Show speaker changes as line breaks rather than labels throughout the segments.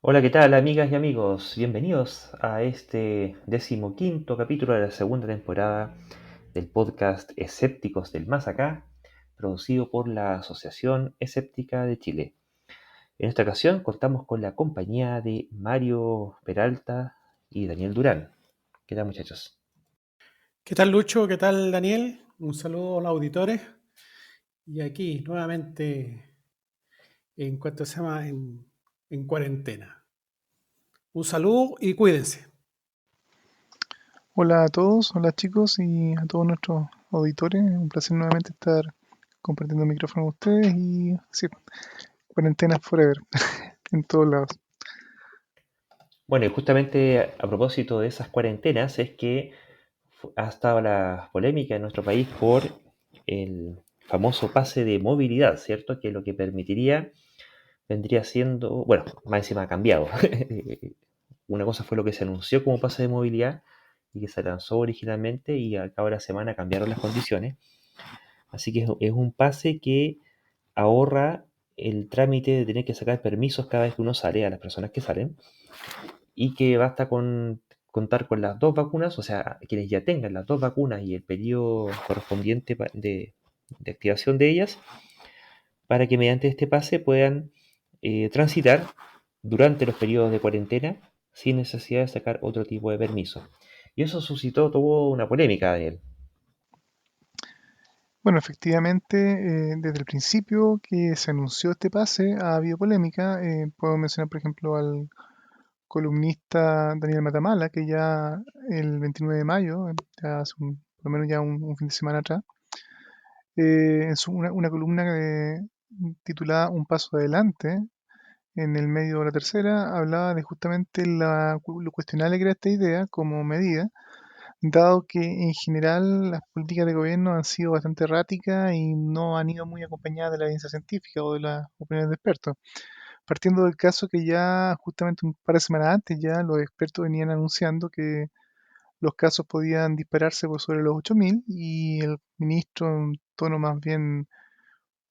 Hola, ¿qué tal, amigas y amigos? Bienvenidos a este 15º capítulo de la segunda temporada del podcast Escépticos del Más Acá, producido por la Asociación Escéptica de Chile. En esta ocasión contamos con la compañía de Mario Peralta y Daniel Durán. ¿Qué tal, muchachos?
¿Qué tal, Lucho? ¿Qué tal, Daniel? Un saludo a los auditores. Y aquí, nuevamente, en cuanto se llama, en cuarentena. Un saludo y cuídense.
Hola a todos, hola chicos y a todos nuestros auditores. Un placer nuevamente estar compartiendo el micrófono con ustedes y sí, cuarentena forever en todos lados.
Bueno, y justamente a propósito de esas cuarentenas es que ha estado la polémica en nuestro país por el famoso pase de movilidad, ¿cierto? Que lo que permitiría vendría siendo, bueno, más encima ha cambiado. Una cosa fue lo que se anunció como pase de movilidad y que se lanzó originalmente y al cabo de la semana cambiaron las condiciones. Así que es un pase que ahorra el trámite de tener que sacar permisos cada vez que uno sale a las personas que salen y que basta con contar con las dos vacunas, o sea, quienes ya tengan las dos vacunas y el periodo correspondiente de activación de ellas, para que mediante este pase puedan transitar durante los periodos de cuarentena sin necesidad de sacar otro tipo de permiso. Y eso suscitó toda una polémica, Daniel.
Bueno, efectivamente, desde el principio que se anunció este pase ha habido polémica. Puedo mencionar, por ejemplo, al columnista Daniel Matamala, que ya el 29 de mayo, ya hace por lo menos ya un fin de semana atrás, una columna titulada Un paso adelante, en el medio de la tercera, hablaba de justamente lo cuestionable que era esta idea como medida, dado que en general las políticas de gobierno han sido bastante erráticas y no han ido muy acompañadas de la evidencia científica o de las opiniones de expertos. Partiendo del caso que ya justamente un par de semanas antes ya los expertos venían anunciando que los casos podían dispararse por sobre los 8.000 y el ministro en tono más bien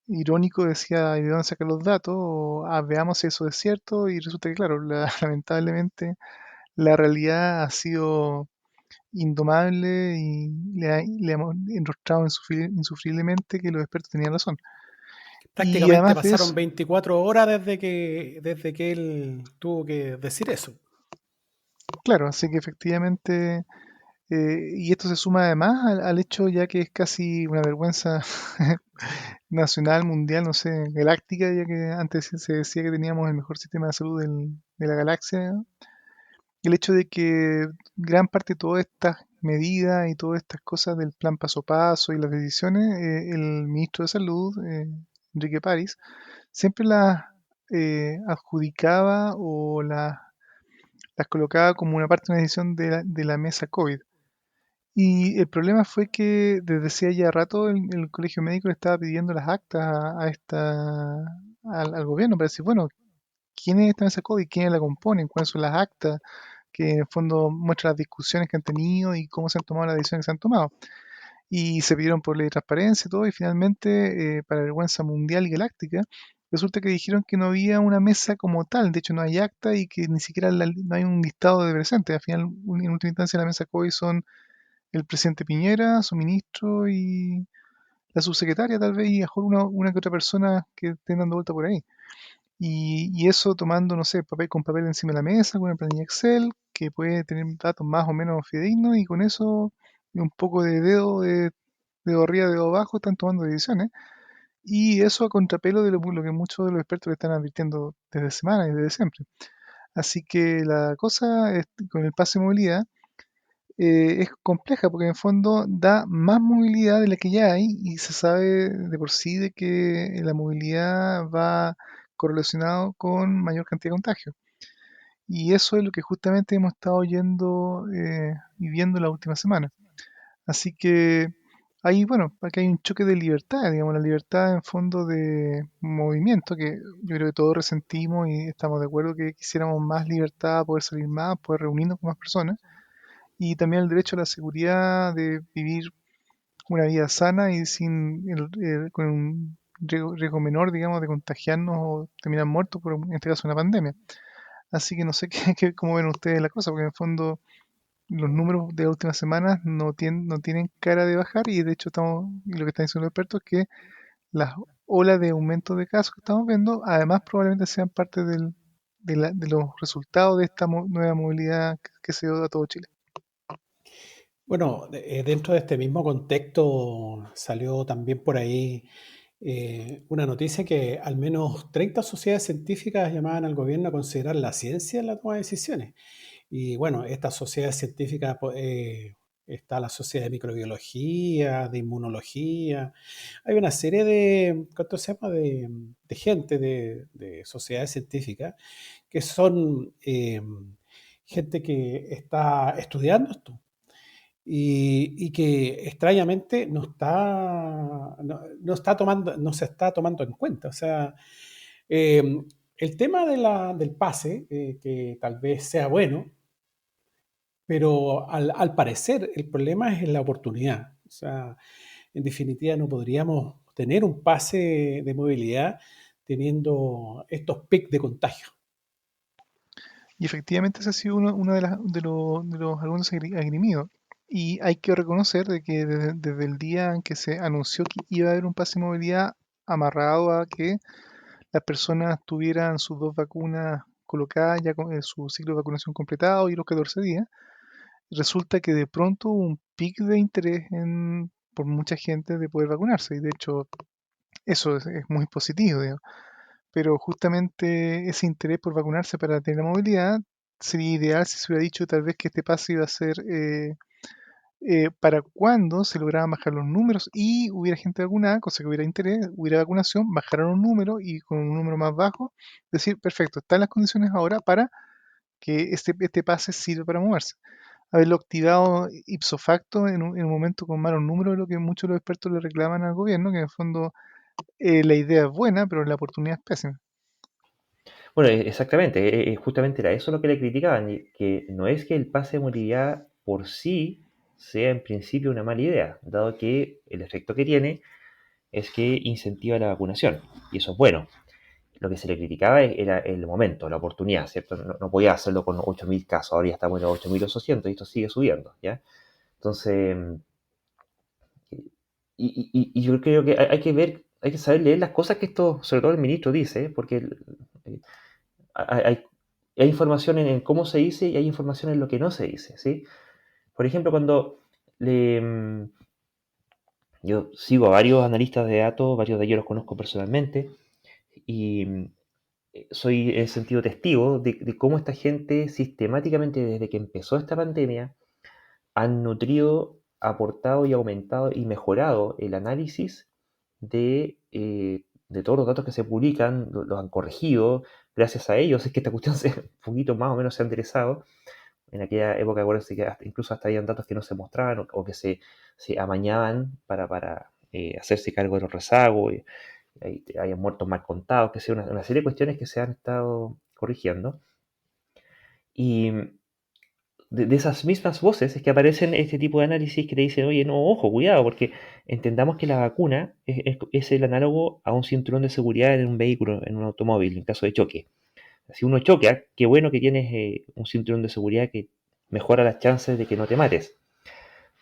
irónico decía, ¿y de dónde sacan los datos? O, veamos si eso es cierto. Y resulta que, claro, lamentablemente la realidad ha sido indomable y le hemos enrostrado insufriblemente que los expertos tenían razón. Y
Prácticamente
además de
pasaron
eso,
24 horas desde que él tuvo que decir eso.
claro, así que efectivamente, y esto se suma además al hecho ya que es casi una vergüenza nacional, mundial, no sé, galáctica, ya que antes se decía que teníamos el mejor sistema de salud de la galaxia. El hecho de que gran parte de todas estas medidas y todas estas cosas del plan paso a paso y las decisiones, el ministro de Salud, Enrique París, siempre las adjudicaba o las colocaba como una parte de una decisión de la mesa COVID. Y el problema fue que desde hacía ya rato el colegio médico le estaba pidiendo las actas al gobierno para decir, bueno, ¿quién es esta mesa COVID? ¿Quiénes la componen? ¿Cuáles son las actas? Que en el fondo muestra las discusiones que han tenido y cómo se han tomado las decisiones que se han tomado. Y se pidieron por ley de transparencia y todo, y finalmente, para vergüenza mundial y galáctica, resulta que dijeron que no había una mesa como tal, de hecho no hay acta y que ni siquiera no hay un listado de presentes. Al final, en última instancia, la mesa COI son el presidente Piñera, su ministro y la subsecretaria tal vez, y a lo mejor una que otra persona que estén dando vuelta por ahí. Y eso tomando, no sé, con papel encima de la mesa, con una planilla Excel, que puede tener datos más o menos fidedignos, y con eso, y un poco de dedo arriba, dedo abajo, están tomando decisiones. Y eso a contrapelo de lo que muchos de los expertos le están advirtiendo desde semanas y desde siempre. Así que la cosa con el pase de movilidad es compleja porque en el fondo da más movilidad de la que ya hay y se sabe de por sí de que la movilidad va correlacionado con mayor cantidad de contagio. Y eso es lo que justamente hemos estado oyendo y viendo la última semana. Así que ahí, bueno, aquí hay un choque de libertad, digamos, la libertad en fondo de movimiento, que yo creo que todos resentimos y estamos de acuerdo que quisiéramos más libertad, poder salir más, poder reunirnos con más personas y también el derecho a la seguridad de vivir una vida sana y con un riesgo menor, digamos, de contagiarnos o terminar muertos por, en este caso, una pandemia. Así que no sé cómo ven ustedes la cosa, porque en el fondo los números de las últimas semanas no tienen cara de bajar y de hecho y lo que están diciendo los expertos es que las olas de aumento de casos que estamos viendo, además probablemente sean parte de los resultados de esta nueva movilidad que se dio a todo Chile.
Bueno, dentro de este mismo contexto salió también por ahí una noticia que al menos 30 sociedades científicas llamaban al gobierno a considerar la ciencia en la toma de decisiones. Y bueno, estas sociedades científicas, está la Sociedad de Microbiología, de Inmunología, hay una serie de, ¿cuánto se llama?, de gente, de sociedades científicas, que son gente que está estudiando esto y que extrañamente no se está tomando en cuenta. O sea, eh, el tema del pase, que tal vez sea bueno, pero al parecer el problema es en la oportunidad. O sea, en definitiva no podríamos tener un pase de movilidad teniendo estos picos de contagio.
Y efectivamente ese ha sido uno de los argumentos agrimidos. Y hay que reconocer de que desde el día en que se anunció que iba a haber un pase de movilidad amarrado a que las personas tuvieran sus 2 vacunas colocadas, ya con su ciclo de vacunación completado y los 14 días, resulta que de pronto hubo un pic de interés por mucha gente de poder vacunarse. Y de hecho eso es muy positivo, digamos. Pero justamente ese interés por vacunarse para tener la movilidad sería ideal si se hubiera dicho tal vez que este pase iba a ser para cuando se lograran bajar los números y hubiera gente vacunada, cosa que hubiera interés, hubiera vacunación, bajaron los números y con un número más bajo, decir, perfecto, están las condiciones ahora para que este pase sirva para moverse. Haberlo activado ipso facto en un momento con malos números es lo que muchos de los expertos le reclaman al gobierno, que en el fondo la idea es buena, pero la oportunidad es pésima.
Bueno, exactamente, justamente era eso lo que le criticaban, y que no es que el pase de movilidad por sí sea en principio una mala idea, dado que el efecto que tiene es que incentiva la vacunación, y eso es bueno. Lo que se le criticaba era el momento, la oportunidad, ¿cierto? No podía hacerlo con 8.000 casos, ahora ya estamos en los 8.800 y esto sigue subiendo, ¿ya? Entonces, y yo creo que hay que ver, hay que saber leer las cosas que esto, sobre todo el ministro dice, porque eh, hay, hay información en cómo se dice y hay información en lo que no se dice, ¿sí? Por ejemplo, cuando le, yo sigo a varios analistas de datos, varios de ellos los conozco personalmente, y soy en ese sentido testigo de cómo esta gente sistemáticamente desde que empezó esta pandemia han nutrido, aportado y aumentado y mejorado el análisis de todos los datos que se publican, los han corregido, gracias a ellos es que esta cuestión un poquito más o menos se ha enderezado. En aquella época, acuérdense que incluso hasta habían datos que no se mostraban o que se amañaban para hacerse cargo de los rezagos, y hayan muertos mal contados, que sea una serie de cuestiones que se han estado corrigiendo. Y de esas mismas voces es que aparecen este tipo de análisis que te dicen, oye, no, ojo, cuidado, porque entendamos que la vacuna es el análogo a un cinturón de seguridad en un vehículo, en un automóvil, en caso de choque. Si uno choca, qué bueno que tienes un cinturón de seguridad que mejora las chances de que no te mates.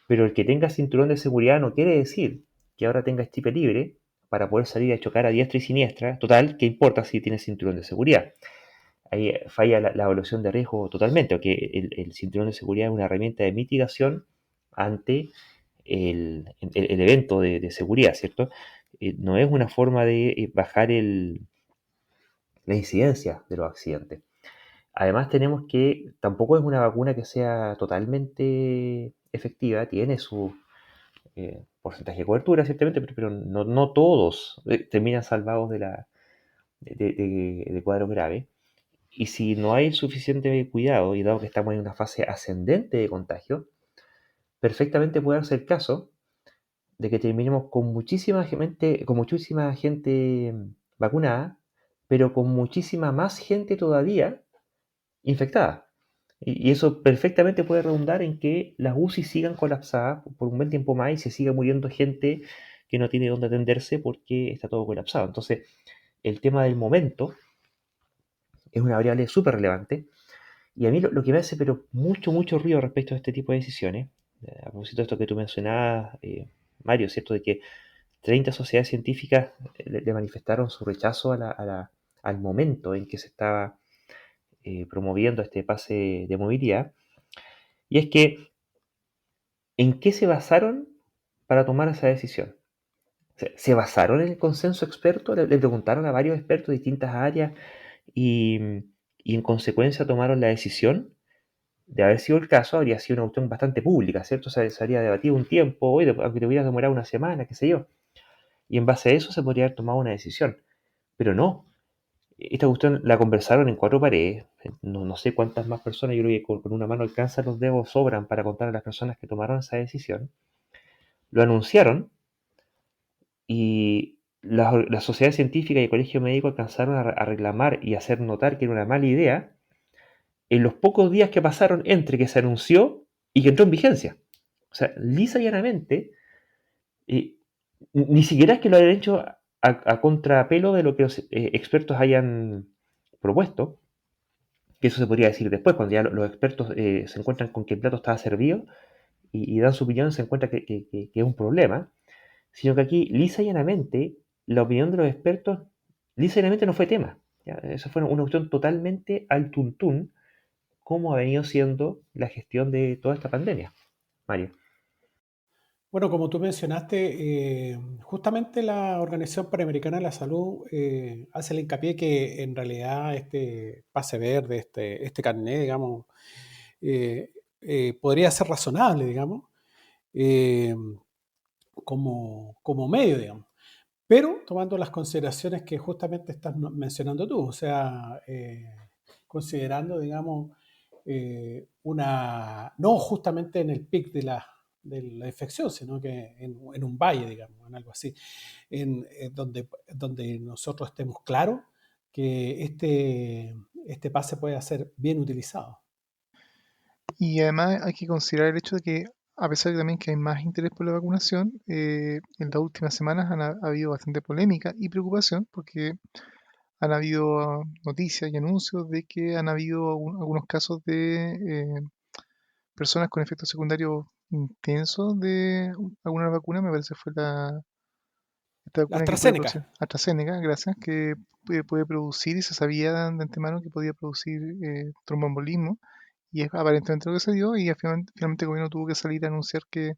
Pero el que tenga cinturón de seguridad no quiere decir que ahora tengas chip libre para poder salir a chocar a diestra y siniestra. Total, ¿qué importa si tienes cinturón de seguridad? Ahí falla la evaluación de riesgo totalmente, porque el cinturón de seguridad es una herramienta de mitigación ante el evento de seguridad, ¿cierto? No es una forma de bajar la incidencia de los accidentes. Además tenemos que tampoco es una vacuna que sea totalmente efectiva, tiene su porcentaje de cobertura, ciertamente, pero no todos terminan salvados de cuadros graves. Y si no hay suficiente cuidado, y dado que estamos en una fase ascendente de contagio, perfectamente puede darse el caso de que terminemos con muchísima gente vacunada, pero con muchísima más gente todavía infectada. Y eso perfectamente puede redundar en que las UCI sigan colapsadas por un buen tiempo más y se siga muriendo gente que no tiene dónde atenderse porque está todo colapsado. Entonces, el tema del momento es una variable súper relevante. Y a mí lo que me hace pero mucho ruido respecto a este tipo de decisiones, a propósito de esto que tú mencionabas, Mario, ¿cierto? De que 30 sociedades científicas le manifestaron su rechazo al momento en que se estaba promoviendo este pase de movilidad. Y es que, ¿en qué se basaron para tomar esa decisión? ¿Se basaron en el consenso experto? Le preguntaron a varios expertos de distintas áreas y, y en consecuencia tomaron la decisión. De haber sido el caso, habría sido una cuestión bastante pública, ¿cierto? Se habría debatido un tiempo, hoy, aunque te hubiera demorado una semana, qué sé yo. Y en base a eso se podría haber tomado una decisión. Pero no. Esta cuestión la conversaron en cuatro paredes. No sé cuántas más personas, yo creo que con una mano alcanzan los dedos, sobran para contar a las personas que tomaron esa decisión. Lo anunciaron y la sociedad científica y el colegio médico alcanzaron a reclamar y hacer notar que era una mala idea en los pocos días que pasaron entre que se anunció y que entró en vigencia. O sea, lisa y llanamente, eh, ni siquiera es que lo hayan hecho a contrapelo de lo que los expertos hayan propuesto, que eso se podría decir después, cuando ya los expertos se encuentran con que el plato estaba servido y dan su opinión, se encuentra que es un problema, sino que aquí, lisa y llanamente, la opinión de los expertos, lisa y llanamente no fue tema. ¿Ya? Eso fue una cuestión totalmente al tuntún, como ha venido siendo la gestión de toda esta pandemia, Mario.
Bueno, como tú mencionaste, justamente la Organización Panamericana de la Salud hace el hincapié que en realidad este pase verde, este carnet, digamos, eh, podría ser razonable, digamos, eh, como medio, digamos. Pero tomando las consideraciones que justamente estás mencionando tú, o sea, considerando, digamos, no justamente en el pic de la infección, sino que en un valle, digamos, en algo así, donde nosotros estemos claros que este pase puede ser bien utilizado.
Y además hay que considerar el hecho de que, a pesar de también que hay más interés por la vacunación, en las últimas semanas ha habido bastante polémica y preocupación porque han habido noticias y anuncios de que han habido algunos casos de personas con efectos secundarios intensos de alguna vacuna, me parece fue esta
La
vacuna que puede
AstraZeneca.
producir AstraZeneca, gracias, que puede producir y se sabía de antemano que podía producir tromboembolismo y es aparentemente lo que se dio y finalmente el gobierno tuvo que salir a anunciar que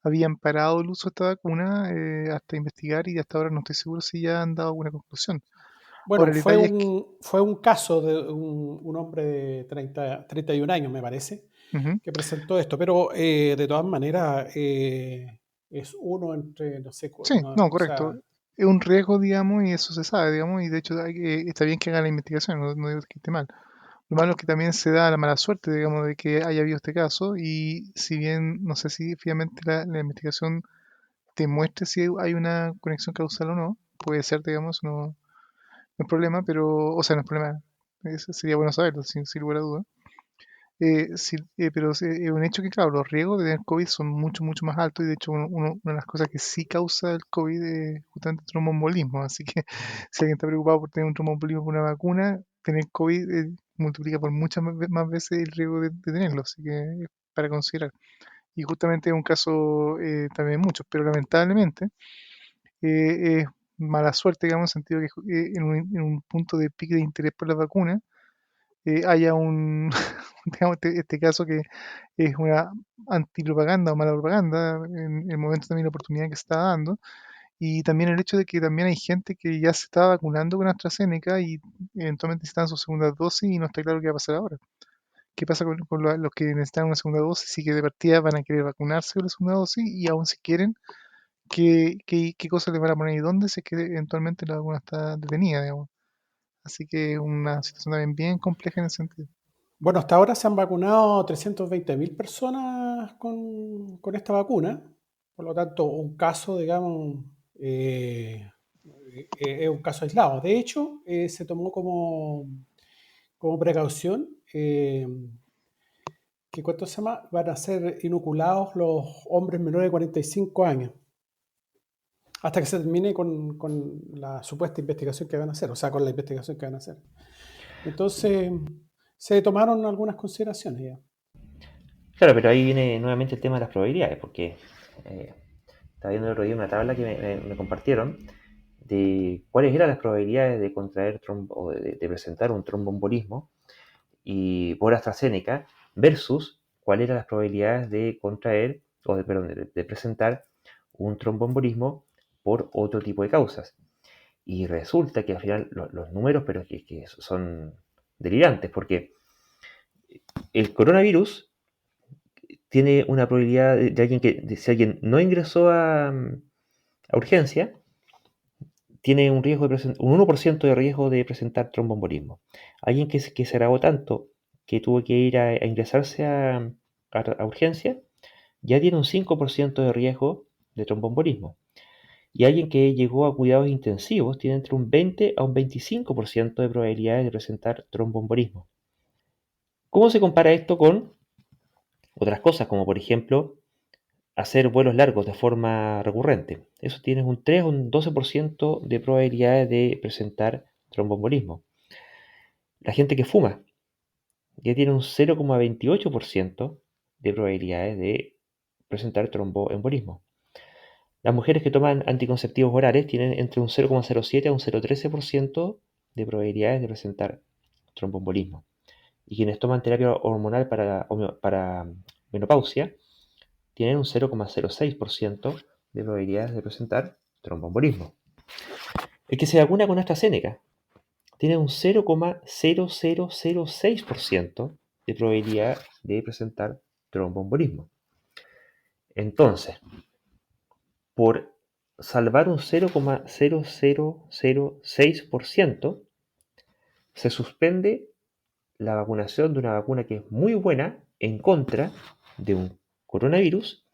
habían parado el uso de esta vacuna hasta investigar y hasta ahora no estoy seguro si ya han dado alguna conclusión. Ahora
Bueno,
el
fue
detalle es que
un, fue un caso de un hombre de 31 años, me parece,
ujú,
que presentó esto, pero de todas maneras es uno entre, no sé,
sí, no,
o
correcto.
sea,
Es un riesgo, digamos, y eso se sabe, digamos, y de hecho está bien que haga la investigación, no digo que esté mal. Lo malo es que también se da la mala suerte, digamos, de que haya habido este caso y si bien no sé si finalmente la investigación te muestre si hay una conexión causal o no, puede ser, digamos, no es problema, pero, o sea, no es problema, sería bueno saberlo, sin lugar a dudas. Sí, pero es un hecho que, claro, los riesgos de tener COVID son mucho más altos y de hecho una de las cosas que sí causa el COVID es justamente el tromboembolismo, así que si alguien está preocupado por tener un tromboembolismo por una vacuna, tener COVID multiplica por muchas más veces el riesgo de tenerlo, así que es para considerar. Y justamente es un caso también de muchos, pero lamentablemente es mala suerte, digamos, en el sentido que en un punto de pique de interés por la vacuna haya digamos, este caso que es una antipropaganda o mala propaganda, en el momento también la oportunidad que se está dando, y también el hecho de que también hay gente que ya se está vacunando con AstraZeneca y eventualmente están sus segundas dosis y no está claro qué va a pasar ahora. ¿Qué pasa con los que necesitan una segunda dosis? Sí que de partida van a querer vacunarse con la segunda dosis y aún si quieren, ¿qué cosas les van a poner y dónde? Si es que eventualmente la vacuna está detenida, digamos. Así que es una situación también bien compleja en ese sentido.
bueno, hasta ahora se han vacunado 320.000 personas con esta vacuna, por lo tanto, un caso, digamos, es un caso aislado. De hecho, se tomó como precaución que ¿cuánto se llama? Van a ser inoculados los hombres menores de 45 años hasta que se termine con la supuesta investigación que van a hacer, o sea, con la investigación que van a hacer. Entonces, se tomaron algunas consideraciones ya.
Claro, pero ahí viene nuevamente el tema de las probabilidades, porque eh, estaba viendo el otro día una tabla que me compartieron de cuáles eran las probabilidades de contraer o de presentar un tromboembolismo y por AstraZeneca versus cuáles eran las probabilidades de contraer o perdón, de presentar un tromboembolismo por otro tipo de causas. Y resulta que al final los números, pero es que son delirantes, porque el coronavirus tiene una probabilidad de alguien que, si alguien no ingresó a urgencia, tiene un riesgo un 1% de riesgo de presentar tromboembolismo. Alguien que se agravó tanto que tuvo que ir a ingresarse a urgencia, ya tiene un 5% de riesgo de tromboembolismo. Y alguien que llegó a cuidados intensivos tiene entre un 20 a un 25% de probabilidades de presentar tromboembolismo. ¿Cómo se compara esto con otras cosas, como por ejemplo hacer vuelos largos de forma recurrente? Eso tiene un 3 o un 12% de probabilidades de presentar tromboembolismo. La gente que fuma ya tiene un 0,28% de probabilidades de presentar tromboembolismo. Las mujeres que toman anticonceptivos orales tienen entre un 0,07 a un 0,13% de probabilidades de presentar tromboembolismo. Y quienes toman terapia hormonal para menopausia tienen un 0,06% de probabilidades de presentar tromboembolismo. El que se vacuna con AstraZeneca tiene un 0,0006% de probabilidad de presentar tromboembolismo. Entonces, por salvar un 0,0006%, se suspende la vacunación de una vacuna que es muy buena en contra de un coronavirus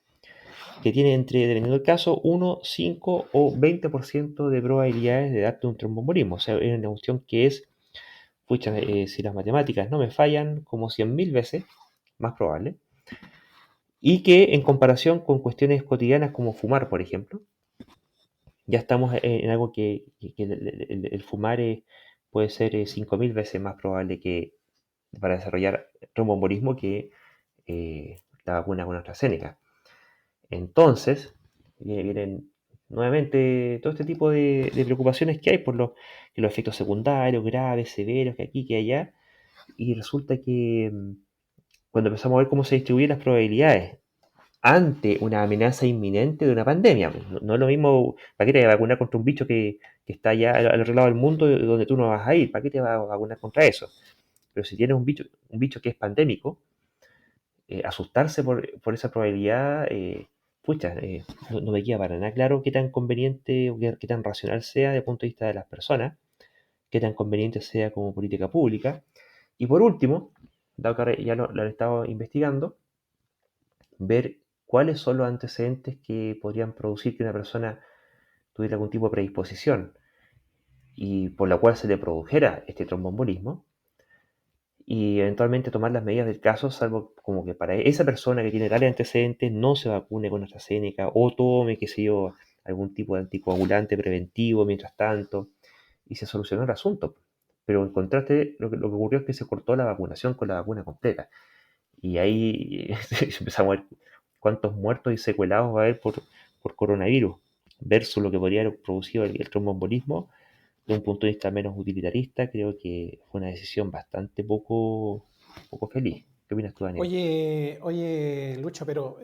que tiene entre, dependiendo del caso, 1, 5 o 20% de probabilidades de darte un tromboembolismo. O sea, es una cuestión que es, pucha, si las matemáticas no me fallan, como 100.000 veces más probable. Y que en comparación con cuestiones cotidianas como fumar, por ejemplo, ya estamos en algo que el fumar puede ser 5.000 veces más probable que para desarrollar tromboembolismo que la vacuna con AstraZeneca. Entonces, vienen nuevamente todo este tipo de preocupaciones que hay por que los efectos secundarios graves, severos, que aquí, que allá, y resulta que cuando empezamos a ver cómo se distribuyen las probabilidades ante una amenaza inminente de una pandemia, pues, no es lo mismo, ¿para qué te vas a vacunar contra un bicho que está allá al otro lado del mundo donde tú no vas a ir? ¿Para qué te vas a vacunar contra eso? Pero si tienes un bicho que es pandémico, asustarse por esa probabilidad, pucha, no me queda para nada claro qué tan conveniente o qué tan racional sea desde el punto de vista de las personas, qué tan conveniente sea como política pública. Y por último, dado que ya lo han estado investigando, ver cuáles son los antecedentes que podrían producir que una persona tuviera algún tipo de predisposición y por la cual se le produjera este tromboembolismo y eventualmente tomar las medidas del caso, salvo como que para esa persona que tiene tales antecedentes no se vacune con AstraZeneca o tome, qué sé yo, algún tipo de anticoagulante preventivo mientras tanto, y se solucionó el asunto. Pero en contraste, lo que ocurrió es que se cortó la vacunación con la vacuna completa. Y ahí empezamos a ver cuántos muertos y secuelados va a haber por coronavirus, versus lo que podría haber producido el tromboembolismo de un punto de vista menos utilitarista. Creo que fue una decisión bastante poco feliz. ¿Qué opinas tú, Daniel?
Oye, Lucho, pero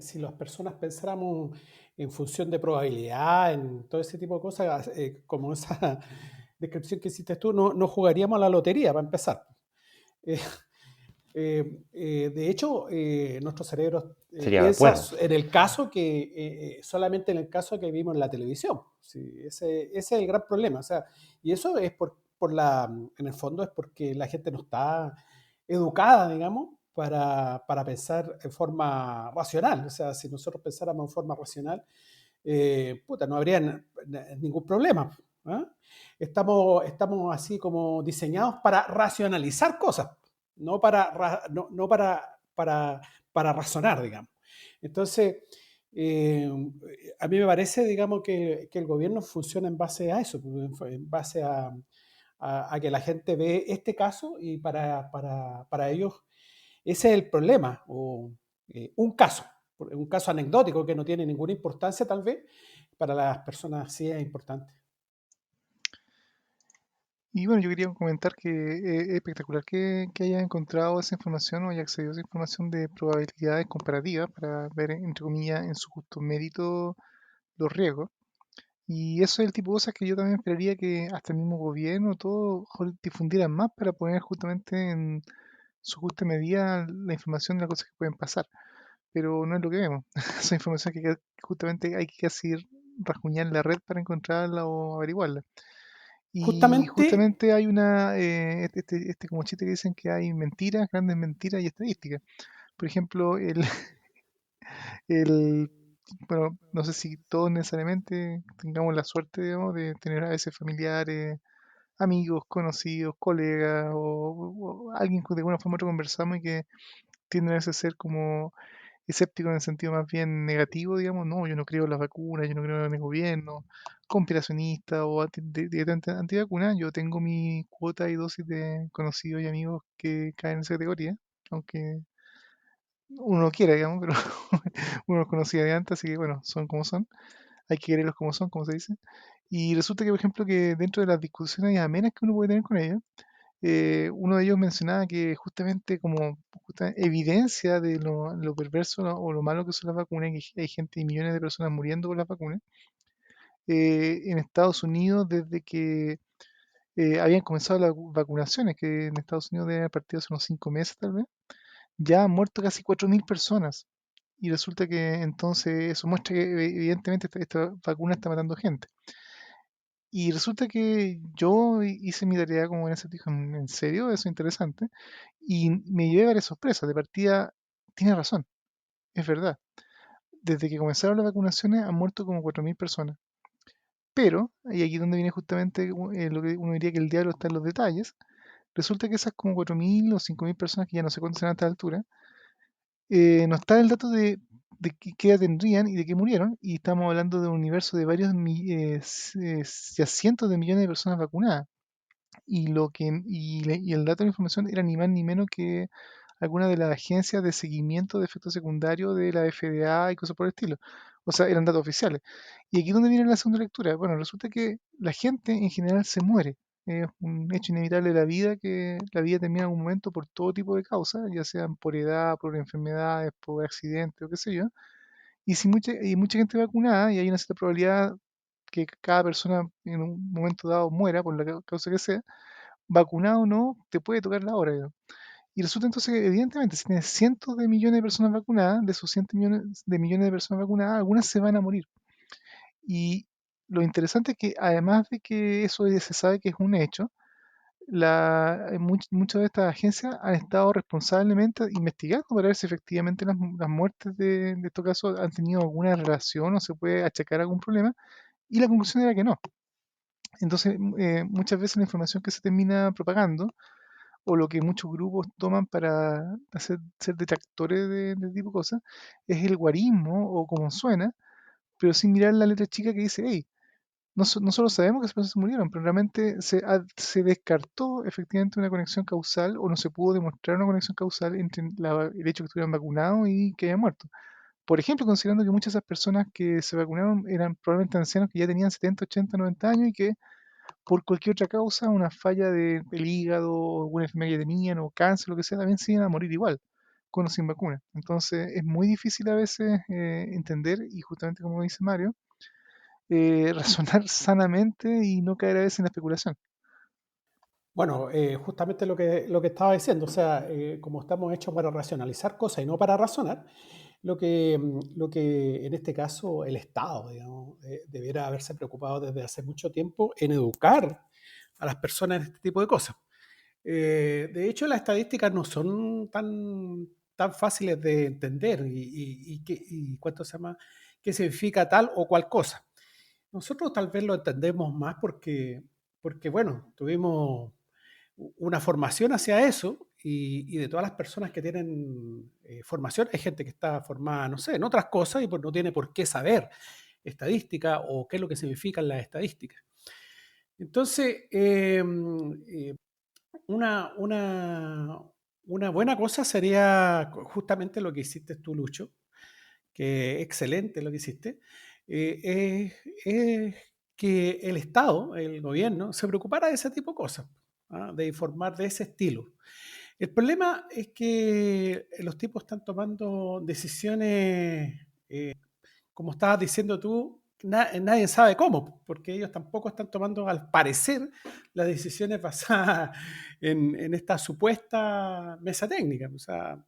si las personas pensáramos en función de probabilidad, en todo ese tipo de cosas, como esa descripción que hiciste tú, no jugaríamos a la lotería para empezar. Eh, de hecho, nuestro cerebro
Sería
piensa
bueno.
en el caso solamente en el caso que vimos en la televisión. Sí, ese es el gran problema. O sea, y eso es en el fondo es porque la gente no está educada, digamos, para pensar en forma racional. O sea, si nosotros pensáramos en forma racional, puta, no habría ningún problema. ¿Ah? Estamos así como diseñados para racionalizar cosas, no para razonar, digamos. Entonces, eh, a mí me parece, digamos, que el gobierno funciona en base a eso, en base a que la gente ve este caso y para ellos ese es el problema, o un caso anecdótico que no tiene ninguna importancia tal vez, para las personas sí es importante.
Y bueno, yo quería comentar que es espectacular que hayas encontrado esa información o hayas accedido a esa información de probabilidades comparativas para ver, entre comillas, en su justo mérito los riesgos. Y eso es el tipo de cosas que yo también esperaría que hasta el mismo gobierno, todo, difundieran más para poner justamente en su justa medida la información de las cosas que pueden pasar. Pero no es lo que vemos. Esa información que justamente hay que casi rasguñar la red para encontrarla o averiguarla. Y
Justamente,
justamente hay una, como chiste que dicen que hay mentiras, grandes mentiras y estadísticas. Por ejemplo, el, bueno, no sé si todos necesariamente tengamos la suerte, digamos, de tener a veces familiares, amigos, conocidos, colegas o alguien que de alguna forma u otra conversamos y que tienden a veces ser como escéptico en el sentido más bien negativo, digamos, no, yo no creo en las vacunas, yo no creo en el gobierno, conspiracionista o directamente antivacuna, yo tengo mi cuota y dosis de conocidos y amigos que caen en esa categoría, aunque uno no quiera, digamos, pero uno los conocía de antes, así que bueno, son como son, hay que quererlos como son, como se dice. Y resulta que, por ejemplo, que dentro de las discusiones amenas que uno puede tener con ellos, uno de ellos mencionaba que justamente como evidencia de lo perverso o lo malo que son las vacunas, que hay gente y millones de personas muriendo por las vacunas, en Estados Unidos desde que habían comenzado las vacunaciones, que en Estados Unidos deben haber partido hace unos 5 meses tal vez, ya han muerto casi 4.000 personas. Y resulta que entonces eso muestra que evidentemente esta vacuna está matando gente. Y resulta que yo hice mi tarea como en ese dijo, ¿en serio? Eso es interesante. Y me llevé varias sorpresas. De partida, tiene razón, es verdad. Desde que comenzaron las vacunaciones han muerto como 4.000 personas. Pero, y aquí es donde viene justamente lo que uno diría que el diablo está en los detalles, resulta que esas como 4.000 o 5.000 personas, que ya no sé cuántas serán a esta altura, no está el dato de qué edad tendrían y de qué murieron, y estamos hablando de un universo de varios ya cientos de millones de personas vacunadas. Y el dato de la información era ni más ni menos que alguna de las agencias de seguimiento de efectos secundarios de la FDA y cosas por el estilo. O sea, eran datos oficiales. Y aquí es donde viene la segunda lectura. Bueno, resulta que la gente en general se muere. Es un hecho inevitable de la vida que la vida termina en algún momento por todo tipo de causas, ya sean por edad, por enfermedades, por accidentes o qué sé yo. Y si mucha gente vacunada y hay una cierta probabilidad que cada persona en un momento dado muera por la causa que sea, vacunado o no, te puede tocar la hora. Digamos. Y resulta entonces que, evidentemente, si tienes cientos de millones de personas vacunadas, de esos cientos millones de personas vacunadas, algunas se van a morir. Y lo interesante es que, además de que eso ya se sabe que es un hecho, muchas de estas agencias han estado responsablemente investigando para ver si efectivamente las muertes de estos casos han tenido alguna relación o se puede achacar algún problema. Y la conclusión era que no. Entonces, muchas veces la información que se termina propagando o lo que muchos grupos toman para ser detractores de tipo de cosas, es el guarismo o como suena, pero sin mirar la letra chica que dice, hey, no solo sabemos que esas personas se murieron, pero realmente se descartó efectivamente una conexión causal o no se pudo demostrar una conexión causal entre el hecho que estuvieran vacunados y que hayan muerto. Por ejemplo, considerando que muchas de esas personas que se vacunaron eran probablemente ancianos que ya tenían 70, 80, 90 años y que por cualquier otra causa, una falla del hígado, o alguna enfermedad que tenían, o cáncer, lo que sea, también se iban a morir igual, con o sin vacuna. Entonces es muy difícil a veces entender, y justamente como dice Mario, razonar sanamente y no caer a veces en la especulación.
Bueno, justamente lo que estaba diciendo, o sea, como estamos hechos para racionalizar cosas y no para razonar, lo que en este caso el Estado, digamos, debiera haberse preocupado desde hace mucho tiempo en educar a las personas en este tipo de cosas. De hecho, las estadísticas no son tan fáciles de entender y cuánto se llama, qué significa tal o cual cosa. Nosotros tal vez lo entendemos más porque bueno, tuvimos una formación hacia eso y de todas las personas que tienen formación, hay gente que está formada, no sé, en otras cosas y no tiene por qué saber estadística o qué es lo que significan las estadísticas. Entonces, una, una, una buena cosa sería justamente lo que hiciste tú, Lucho, que excelente lo que hiciste, es que el Estado, el gobierno, se preocupara de ese tipo de cosas, de informar de ese estilo. El problema es que los tipos están tomando decisiones, como estabas diciendo tú, nadie sabe cómo, porque ellos tampoco están tomando, al parecer, las decisiones basadas en esta supuesta mesa técnica. O sea,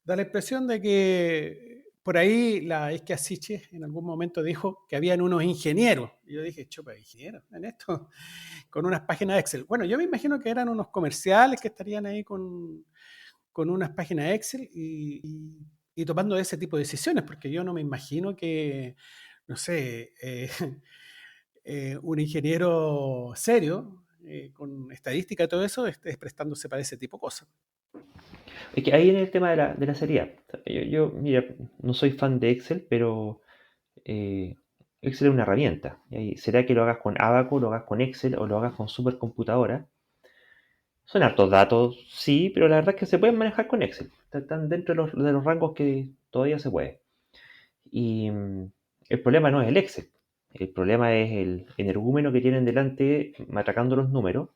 da la impresión de que por ahí la Isquia Siches en algún momento dijo que habían unos ingenieros. Y yo dije, chupa, ingenieros en esto, con unas páginas de Excel. Bueno, yo me imagino que eran unos comerciales que estarían ahí con unas páginas Excel y tomando ese tipo de decisiones, porque yo no me imagino que, no sé, un ingeniero serio, con estadística y todo eso, esté prestándose para ese tipo de cosas.
Es que ahí viene el tema de la seriedad. Mira, no soy fan de Excel, pero Excel es una herramienta. Y será que lo hagas con Abaco, lo hagas con Excel o lo hagas con supercomputadora. Son hartos datos, sí, pero la verdad es que se pueden manejar con Excel. Están dentro de los rangos que todavía se puede. Y el problema no es el Excel. El problema es el energúmeno que tienen delante machacando los números,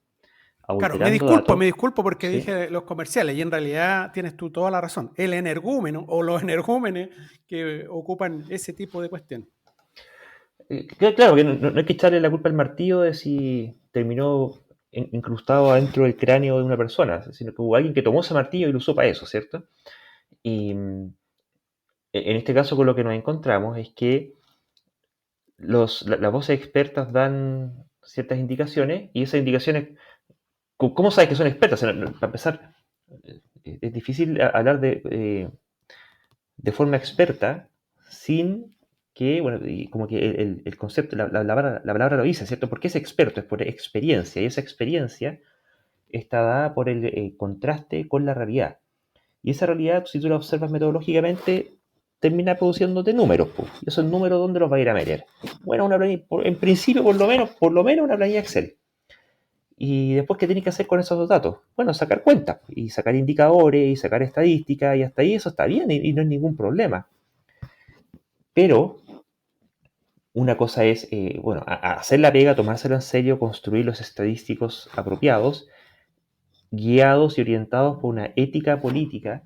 Claro,
adulterando
me
datos.
disculpo porque
¿Sí?
dije los comerciales y en realidad tienes tú toda la razón. El energúmeno o los energúmenes que ocupan ese tipo de cuestiones.
Claro, que no hay que echarle la culpa al martillo de si terminó incrustado adentro del cráneo de una persona, sino que hubo alguien que tomó ese martillo y lo usó para eso, ¿cierto? Y en este caso con lo que nos encontramos es que las voces expertas dan ciertas indicaciones y esas indicaciones, ¿cómo sabes que son expertas? O sea, para empezar, es difícil hablar de forma experta sin que, bueno, y como que el concepto, la palabra lo dice, ¿cierto? Porque es experto, es por experiencia, y esa experiencia está dada por el contraste con la realidad. Y esa realidad, si tú la observas metodológicamente, termina produciéndote números, pues. ¿Y esos números dónde los va a ir a meter? Bueno, una planilla, en principio, por lo menos una planilla Excel. Y después, ¿qué tienes que hacer con esos dos datos? Bueno, sacar cuentas, y sacar indicadores, y sacar estadísticas, y hasta ahí eso está bien, y no es ningún problema. Pero una cosa es, bueno, hacer la pega, tomárselo en serio, construir los estadísticos apropiados, guiados y orientados por una ética política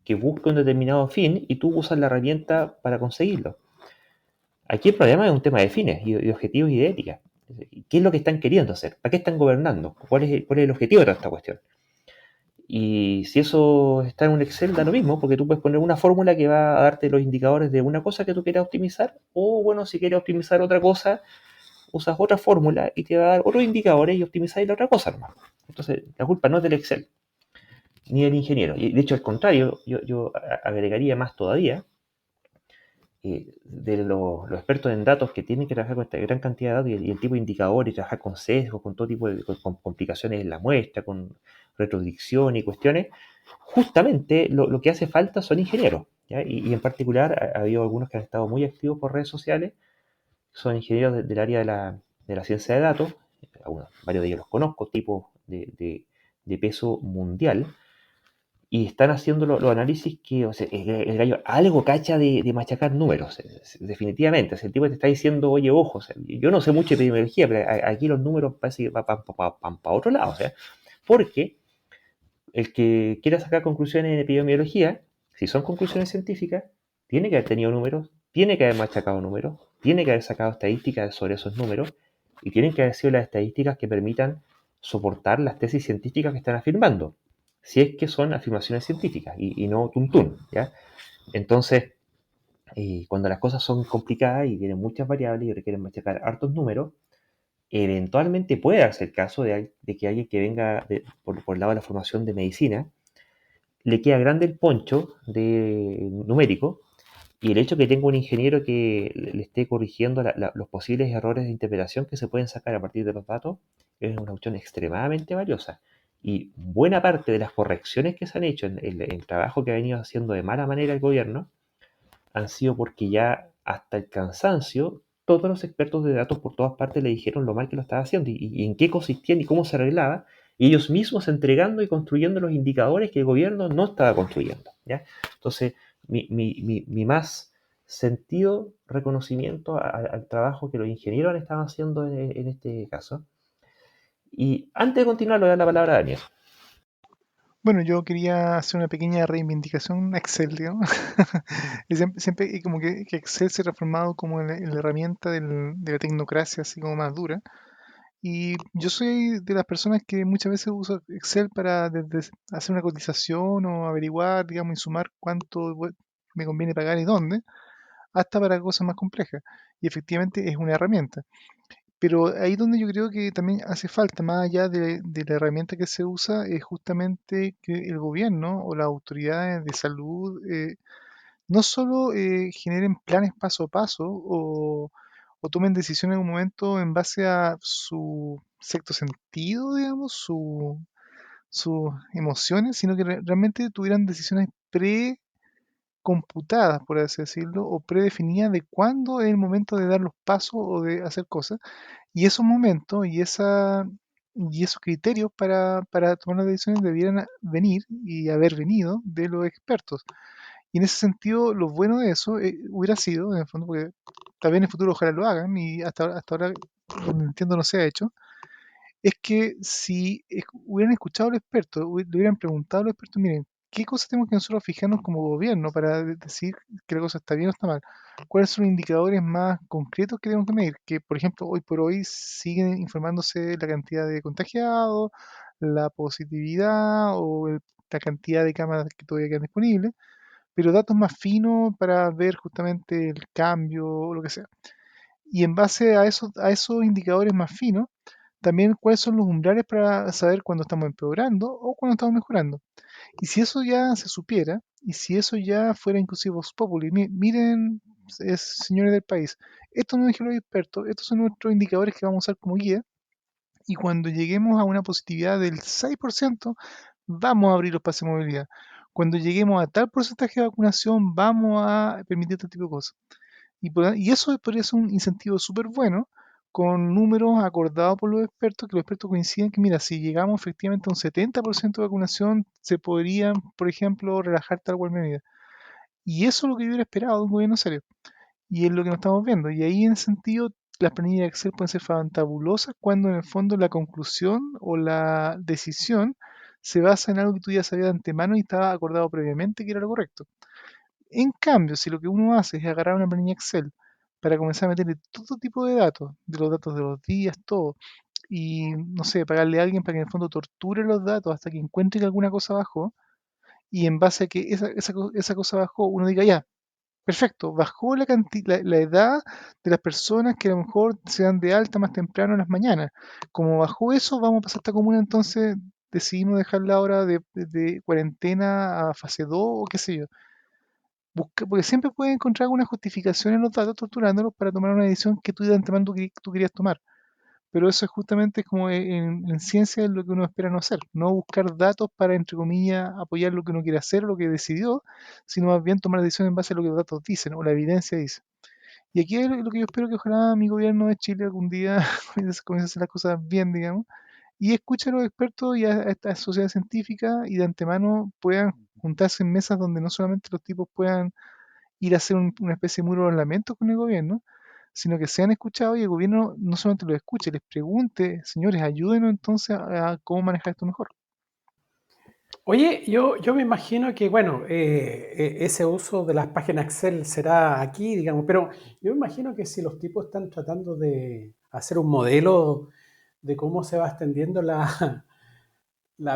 que busca un determinado fin y tú usas la herramienta para conseguirlo. Aquí el problema es un tema de fines y objetivos y de ética. ¿Qué es lo que están queriendo hacer? ¿Para qué están gobernando? ¿Cuál es el objetivo de toda esta cuestión? Y si eso está en un Excel, da lo mismo, porque tú puedes poner una fórmula que va a darte los indicadores de una cosa que tú quieras optimizar, o bueno, si quieres optimizar otra cosa, usas otra fórmula y te va a dar otros indicadores y optimizáis la otra cosa nomás. Entonces, la culpa no es del Excel, ni del ingeniero. Y de hecho, al contrario, yo agregaría más todavía de los expertos en datos que tienen que trabajar con esta gran cantidad de datos y el tipo de indicadores, y trabajar con sesgos, con todo tipo de con complicaciones en la muestra, con retrodicción y cuestiones, justamente lo que hace falta son ingenieros. ¿Ya? Y en particular ha habido algunos que han estado muy activos por redes sociales, son ingenieros del área de la ciencia de datos, varios de ellos los conozco, tipos de peso mundial, y están haciendo los análisis que, o sea, el gallo algo cacha de machacar números, definitivamente. O sea, el tipo te está diciendo, oye, ojo, o sea, yo no sé mucho de epidemiología, pero aquí los números parece que van para otro lado, o sea, porque el que quiera sacar conclusiones en epidemiología, si son conclusiones científicas, tiene que haber tenido números, tiene que haber machacado números, tiene que haber sacado estadísticas sobre esos números, y tienen que haber sido las estadísticas que permitan soportar las tesis científicas que están afirmando, si es que son afirmaciones científicas y no tuntún, ¿ya? Entonces, cuando las cosas son complicadas y tienen muchas variables y requieren machacar hartos números, eventualmente puede darse el caso de que alguien que venga por el lado de la formación de medicina le queda grande el poncho de numérico, y el hecho de que tenga un ingeniero que le esté corrigiendo los posibles errores de interpretación que se pueden sacar a partir de los datos es una opción extremadamente valiosa. Y buena parte de las correcciones que se han hecho en el trabajo que ha venido haciendo de mala manera el gobierno han sido porque ya hasta el cansancio todos los expertos de datos por todas partes le dijeron lo mal que lo estaba haciendo y en qué consistían y cómo se arreglaba, y ellos mismos entregando y construyendo los indicadores que el gobierno no estaba construyendo, ¿ya? Entonces, mi más sentido reconocimiento al trabajo que los ingenieros han estado haciendo en este caso. Y antes de continuar, le voy a dar la palabra a Daniel.
Bueno, yo quería hacer una pequeña reivindicación a Excel, digamos. Y siempre y como que Excel se ha transformado como en la herramienta de la tecnocracia, así como más dura. Y yo soy de las personas que muchas veces uso Excel para desde hacer una cotización o averiguar, digamos, y sumar cuánto me conviene pagar y dónde, hasta para cosas más complejas. Y efectivamente es una herramienta. Pero ahí donde yo creo que también hace falta, más allá de la herramienta que se usa, es justamente que el gobierno o las autoridades de salud no solo generen planes paso a paso o tomen decisiones en un momento en base a su sexto sentido, digamos, sus emociones, sino que realmente tuvieran decisiones precomputadas, por así decirlo, o predefinidas de cuándo es el momento de dar los pasos o de hacer cosas. Y esos momentos y esos criterios para tomar las decisiones debieran venir y haber venido de los expertos. Y en ese sentido, lo bueno de eso hubiera sido, en el fondo, porque tal vez en el futuro ojalá lo hagan y hasta ahora, donde entiendo, no se ha hecho, es que si hubieran escuchado a los expertos, le hubieran preguntado a los expertos, miren, ¿qué cosas tenemos que nosotros fijarnos como gobierno para decir que la cosa está bien o está mal? ¿Cuáles son los indicadores más concretos que tenemos que medir? Que, por ejemplo, hoy por hoy siguen informándose la cantidad de contagiados, la positividad la cantidad de cámaras que todavía quedan disponibles, pero datos más finos para ver justamente el cambio o lo que sea. Y en base a esos indicadores más finos, también cuáles son los umbrales para saber cuándo estamos empeorando o cuándo estamos mejorando. Y si eso ya se supiera, y si eso ya fuera inclusive Vox Populi, miren, señores del país, estos nos dijeron los expertos, estos son nuestros indicadores que vamos a usar como guía, y cuando lleguemos a una positividad del 6%, vamos a abrir los pases de movilidad. Cuando lleguemos a tal porcentaje de vacunación, vamos a permitir este tipo de cosas. Y eso podría ser un incentivo súper bueno con números acordados por los expertos, que los expertos coinciden que, mira, si llegamos efectivamente a un 70% de vacunación, se podrían, por ejemplo, relajar tal cual medida. Y eso es lo que yo hubiera esperado de un gobierno serio. Y es lo que nos estamos viendo. Y ahí, en ese sentido, las planillas de Excel pueden ser fantabulosas cuando en el fondo la conclusión o la decisión se basa en algo que tú ya sabías de antemano y estaba acordado previamente que era lo correcto. En cambio, si lo que uno hace es agarrar una planilla Excel para comenzar a meterle todo tipo de datos, de los datos de los días, todo, y no sé, pagarle a alguien para que en el fondo torture los datos hasta que encuentre que alguna cosa bajó, y en base a que esa cosa bajó, uno diga, ya, perfecto, bajó la edad de las personas que a lo mejor se dan de alta más temprano en las mañanas. Como bajó eso, vamos a pasar a esta comuna, entonces decidimos dejarla ahora de cuarentena a fase 2 o qué sé yo. Porque siempre puedes encontrar alguna justificación en los datos torturándolos para tomar una decisión que tú de antemano tú querías tomar. Pero eso es justamente como en ciencia es lo que uno espera no hacer. No buscar datos para, entre comillas, apoyar lo que uno quiere hacer o lo que decidió, sino más bien tomar decisiones en base a lo que los datos dicen o la evidencia dice. Y aquí es lo que yo espero que ojalá mi gobierno de Chile algún día comience a hacer las cosas bien, digamos, y escuche a los expertos y a esta sociedad científica y de antemano puedan juntarse en mesas donde no solamente los tipos puedan ir a hacer una especie de muro de lamento con el gobierno, sino que sean escuchados y el gobierno no solamente los escuche, les pregunte, señores, ayúdenos entonces a cómo manejar esto mejor.
Oye, yo me imagino que, bueno, ese uso de las páginas Excel será aquí, digamos, pero yo me imagino que si los tipos están tratando de hacer un modelo de cómo se va extendiendo la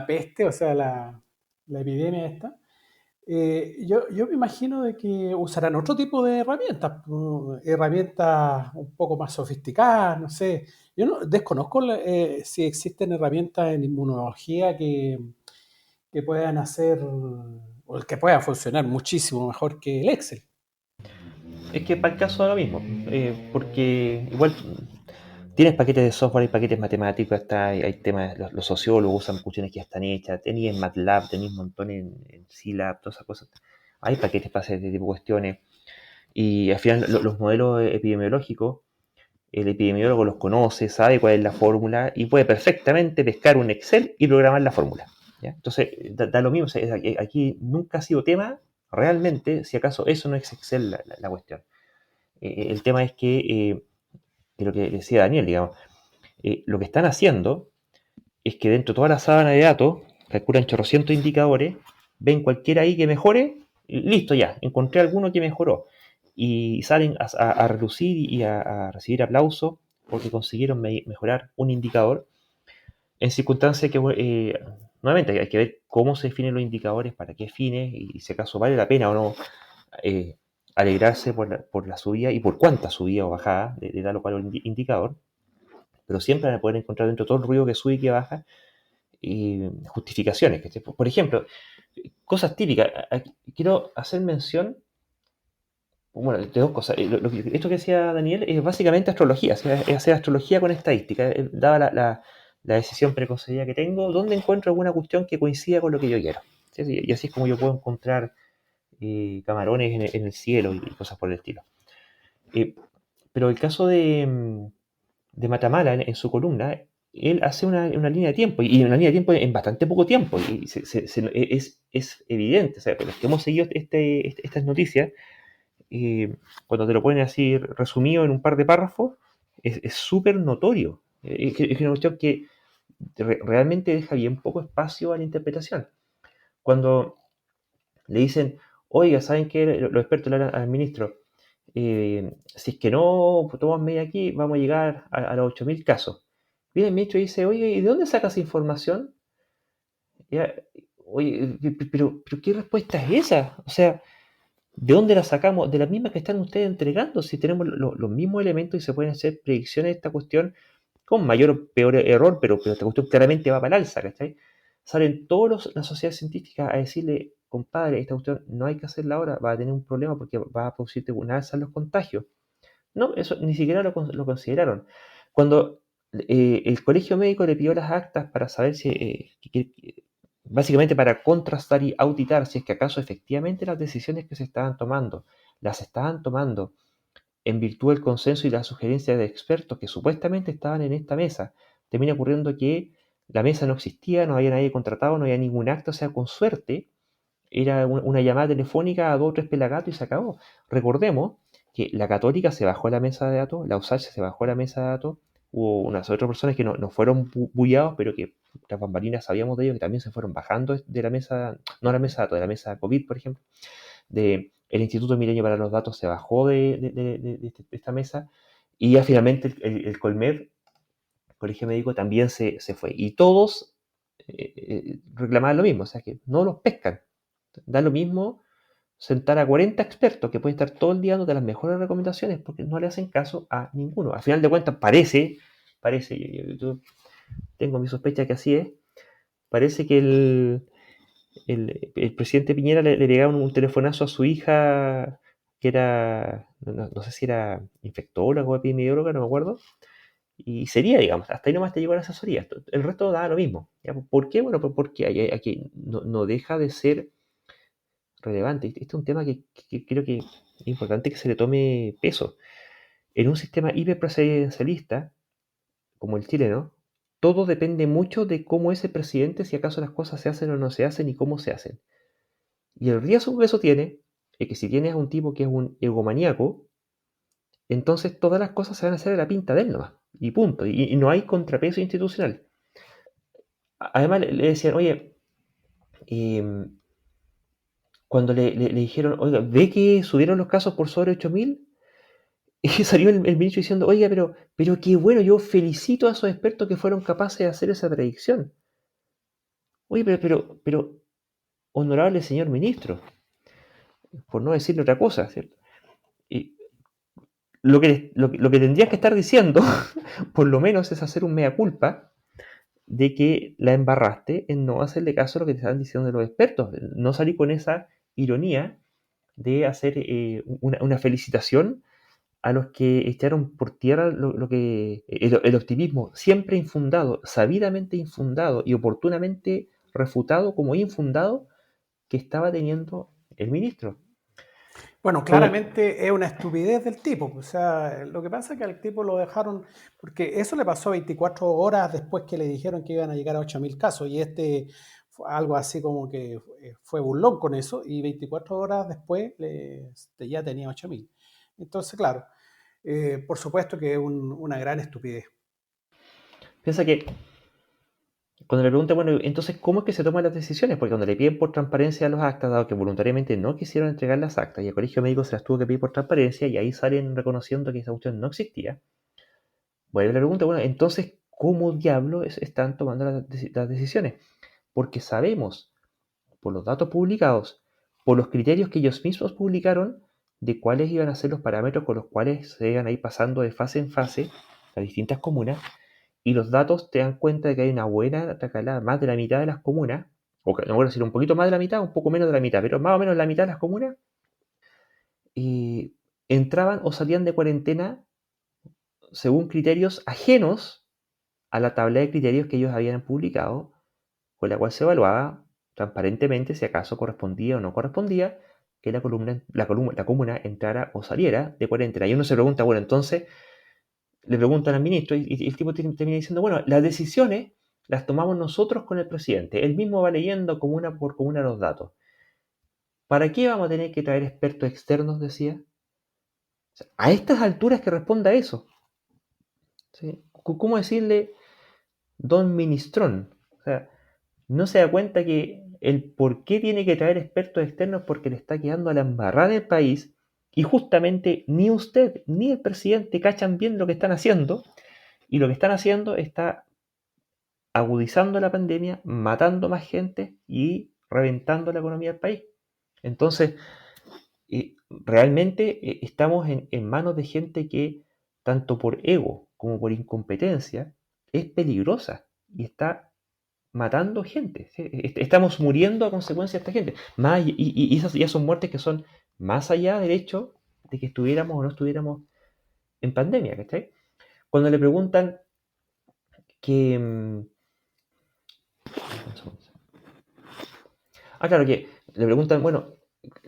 peste, o sea, la epidemia esta, yo me imagino de que usarán otro tipo de herramientas, herramientas un poco más sofisticadas, no sé. Yo no, desconozco si existen herramientas en inmunología que puedan hacer o que puedan funcionar muchísimo mejor que el Excel.
Es que para el caso da lo mismo, porque igual tienes paquetes de software y paquetes matemáticos, hay temas, los sociólogos usan cuestiones que ya están hechas, tenéis en MATLAB, tenéis un montón en CLab, todas esas cosas. Hay paquetes para hacer este tipo de cuestiones. Y al final los modelos epidemiológicos el epidemiólogo los conoce, sabe cuál es la fórmula y puede perfectamente pescar un Excel y programar la fórmula. ¿Ya? Entonces, da lo mismo. O sea, aquí nunca ha sido tema realmente, si acaso eso no es Excel la cuestión. El tema es que lo que decía Daniel, digamos, lo que están haciendo es que dentro de toda la sábana de datos calculan chorrocientos indicadores, ven cualquiera ahí que mejore, y listo ya, encontré alguno que mejoró. Y salen a relucir y a recibir aplausos porque consiguieron mejorar un indicador en circunstancias que, nuevamente, hay que ver cómo se definen los indicadores, para qué fines, y si acaso vale la pena o no eh, alegrarse por la subida y por cuánta subida o bajada de tal o cual indicador, pero siempre van a poder encontrar dentro de todo el ruido que sube y que baja justificaciones. Por ejemplo, cosas típicas. Quiero hacer mención, bueno, de dos cosas. Esto que decía Daniel es básicamente astrología, es hacer astrología con estadística. Dada la decisión preconcebida que tengo, ¿dónde encuentro alguna cuestión que coincida con lo que yo quiero? ¿Sí? Y así es como yo puedo encontrar camarones en el cielo y cosas por el estilo. Eh, pero el caso de Matamala en su columna, él hace una línea de tiempo, y una línea de tiempo en bastante poco tiempo, y es evidente, o sea, los que hemos seguido estas noticias, cuando te lo ponen así resumido en un par de párrafos, es súper notorio. Es una cuestión que realmente deja bien poco espacio a la interpretación. Cuando le dicen, oiga, ¿saben qué? Los expertos le hablan al ministro, si es que no toman medida aquí, vamos a llegar a los 8.000 casos. Viene el ministro y dice, oye, ¿y de dónde sacas información? Ya, oye, pero ¿qué respuesta es esa? O sea, ¿de dónde la sacamos? De las mismas que están ustedes entregando, si tenemos los mismos elementos y se pueden hacer predicciones de esta cuestión con mayor o peor error, pero esta cuestión claramente va para el alza, ¿cachai? Salen todas las sociedades científicas a decirle, compadre, esta cuestión no hay que hacerla ahora, va a tener un problema porque va a producirte una alza en los contagios. No, eso ni siquiera lo consideraron. Cuando el colegio médico le pidió las actas para saber si, básicamente para contrastar y auditar si es que acaso efectivamente las decisiones que se estaban tomando, las estaban tomando en virtud del consenso y las sugerencias de expertos que supuestamente estaban en esta mesa, termina ocurriendo que la mesa no existía, no había nadie contratado, no había ningún acto, o sea, con suerte era una llamada telefónica a dos o tres pelagatos y se acabó. Recordemos que la Católica se bajó a la mesa de datos, la USACH se bajó a la mesa de datos, hubo unas otras personas que no fueron bullados, pero que las bambalinas sabíamos de ellos, que también se fueron bajando de la mesa, no a la mesa de datos, de la mesa COVID, por ejemplo, el Instituto Milenio para los Datos se bajó de esta mesa, y ya finalmente el Colmed, el Colegio Médico, también se fue. Y todos reclamaban lo mismo, o sea que no los pescan. Da lo mismo sentar a 40 expertos que pueden estar todo el día dándote las mejores recomendaciones porque no le hacen caso a ninguno. Al final de cuentas, parece, yo tengo mi sospecha que así es, parece que el presidente Piñera le pegaba un telefonazo a su hija, que era, no sé si era infectóloga o epidemióloga, no me acuerdo, y sería, digamos, hasta ahí nomás te llegó la asesoría. El resto da lo mismo. ¿Ya? ¿Por qué? Bueno, pues porque aquí no deja de ser relevante. Este es un tema que creo que es importante que se le tome peso. En un sistema hiperpresidencialista, como el chileno, todo depende mucho de cómo es el presidente, si acaso las cosas se hacen o no se hacen y cómo se hacen. Y el riesgo que eso tiene es que si tienes a un tipo que es un egomaníaco, entonces todas las cosas se van a hacer a la pinta de él nomás. Y punto. Y no hay contrapeso institucional. Además le decían, oye, eh, cuando le dijeron, oiga, ¿ve que subieron los casos por sobre 8.000? Y salió el ministro diciendo, oiga, pero qué bueno, yo felicito a esos expertos que fueron capaces de hacer esa predicción. Oye, pero honorable señor ministro, por no decirle otra cosa, ¿cierto? Y lo que tendrías que estar diciendo, por lo menos, es hacer un mea culpa de que la embarraste en no hacerle caso a lo que te están diciendo los expertos. No salir con esa ironía de hacer una felicitación a los que echaron por tierra lo que el optimismo siempre infundado, sabidamente infundado y oportunamente refutado como infundado que estaba teniendo el ministro.
Bueno,
Oye,
claramente es una estupidez del tipo. O sea, lo que pasa es que al tipo lo dejaron, porque eso le pasó 24 horas después que le dijeron que iban a llegar a 8.000 casos, y este fue algo así como que fue burlón con eso, y 24 horas después ya tenía 8.000. Entonces, claro, por supuesto que es una gran estupidez.
piensa que cuando le preguntan, bueno, entonces, ¿cómo es que se toman las decisiones? Porque cuando le piden por transparencia a los actas, dado que voluntariamente no quisieron entregar las actas y el colegio médico se las tuvo que pedir por transparencia y ahí salen reconociendo que esa cuestión no existía, vuelve la pregunta, bueno, entonces, ¿cómo diablos están tomando las decisiones? Porque sabemos, por los datos publicados, por los criterios que ellos mismos publicaron, de cuáles iban a ser los parámetros con los cuales se iban a ir pasando de fase en fase las distintas comunas, y los datos te dan cuenta de que hay una buena tacalada, más de la mitad de las comunas, o no voy a decir un poquito más de la mitad, un poco menos de la mitad, pero más o menos la mitad de las comunas, entraban o salían de cuarentena según criterios ajenos a la tabla de criterios que ellos habían publicado, con la cual se evaluaba transparentemente si acaso correspondía o no correspondía que la comuna entrara o saliera de cuarentena. Y uno se pregunta, bueno, entonces le preguntan al ministro y el tipo termina diciendo, bueno, las decisiones las tomamos nosotros con el presidente. Él mismo va leyendo comuna por comuna los datos. ¿Para qué vamos a tener que traer expertos externos? Decía. O sea, a estas alturas que responda eso. ¿Sí? ¿Cómo decirle don ministrón? O sea, no se da cuenta que el por qué tiene que traer expertos externos porque le está quedando a la embarrada del país y justamente ni usted ni el presidente cachan bien lo que están haciendo y lo que están haciendo está agudizando la pandemia, matando más gente y reventando la economía del país. Entonces, realmente estamos en manos de gente que, tanto por ego como por incompetencia, es peligrosa y está matando gente. ¿Sí? Estamos muriendo a consecuencia de esta gente. Y esas ya son muertes que son más allá del hecho de que estuviéramos o no estuviéramos en pandemia. ¿Cachai? Cuando le preguntan que... claro, que le preguntan, bueno,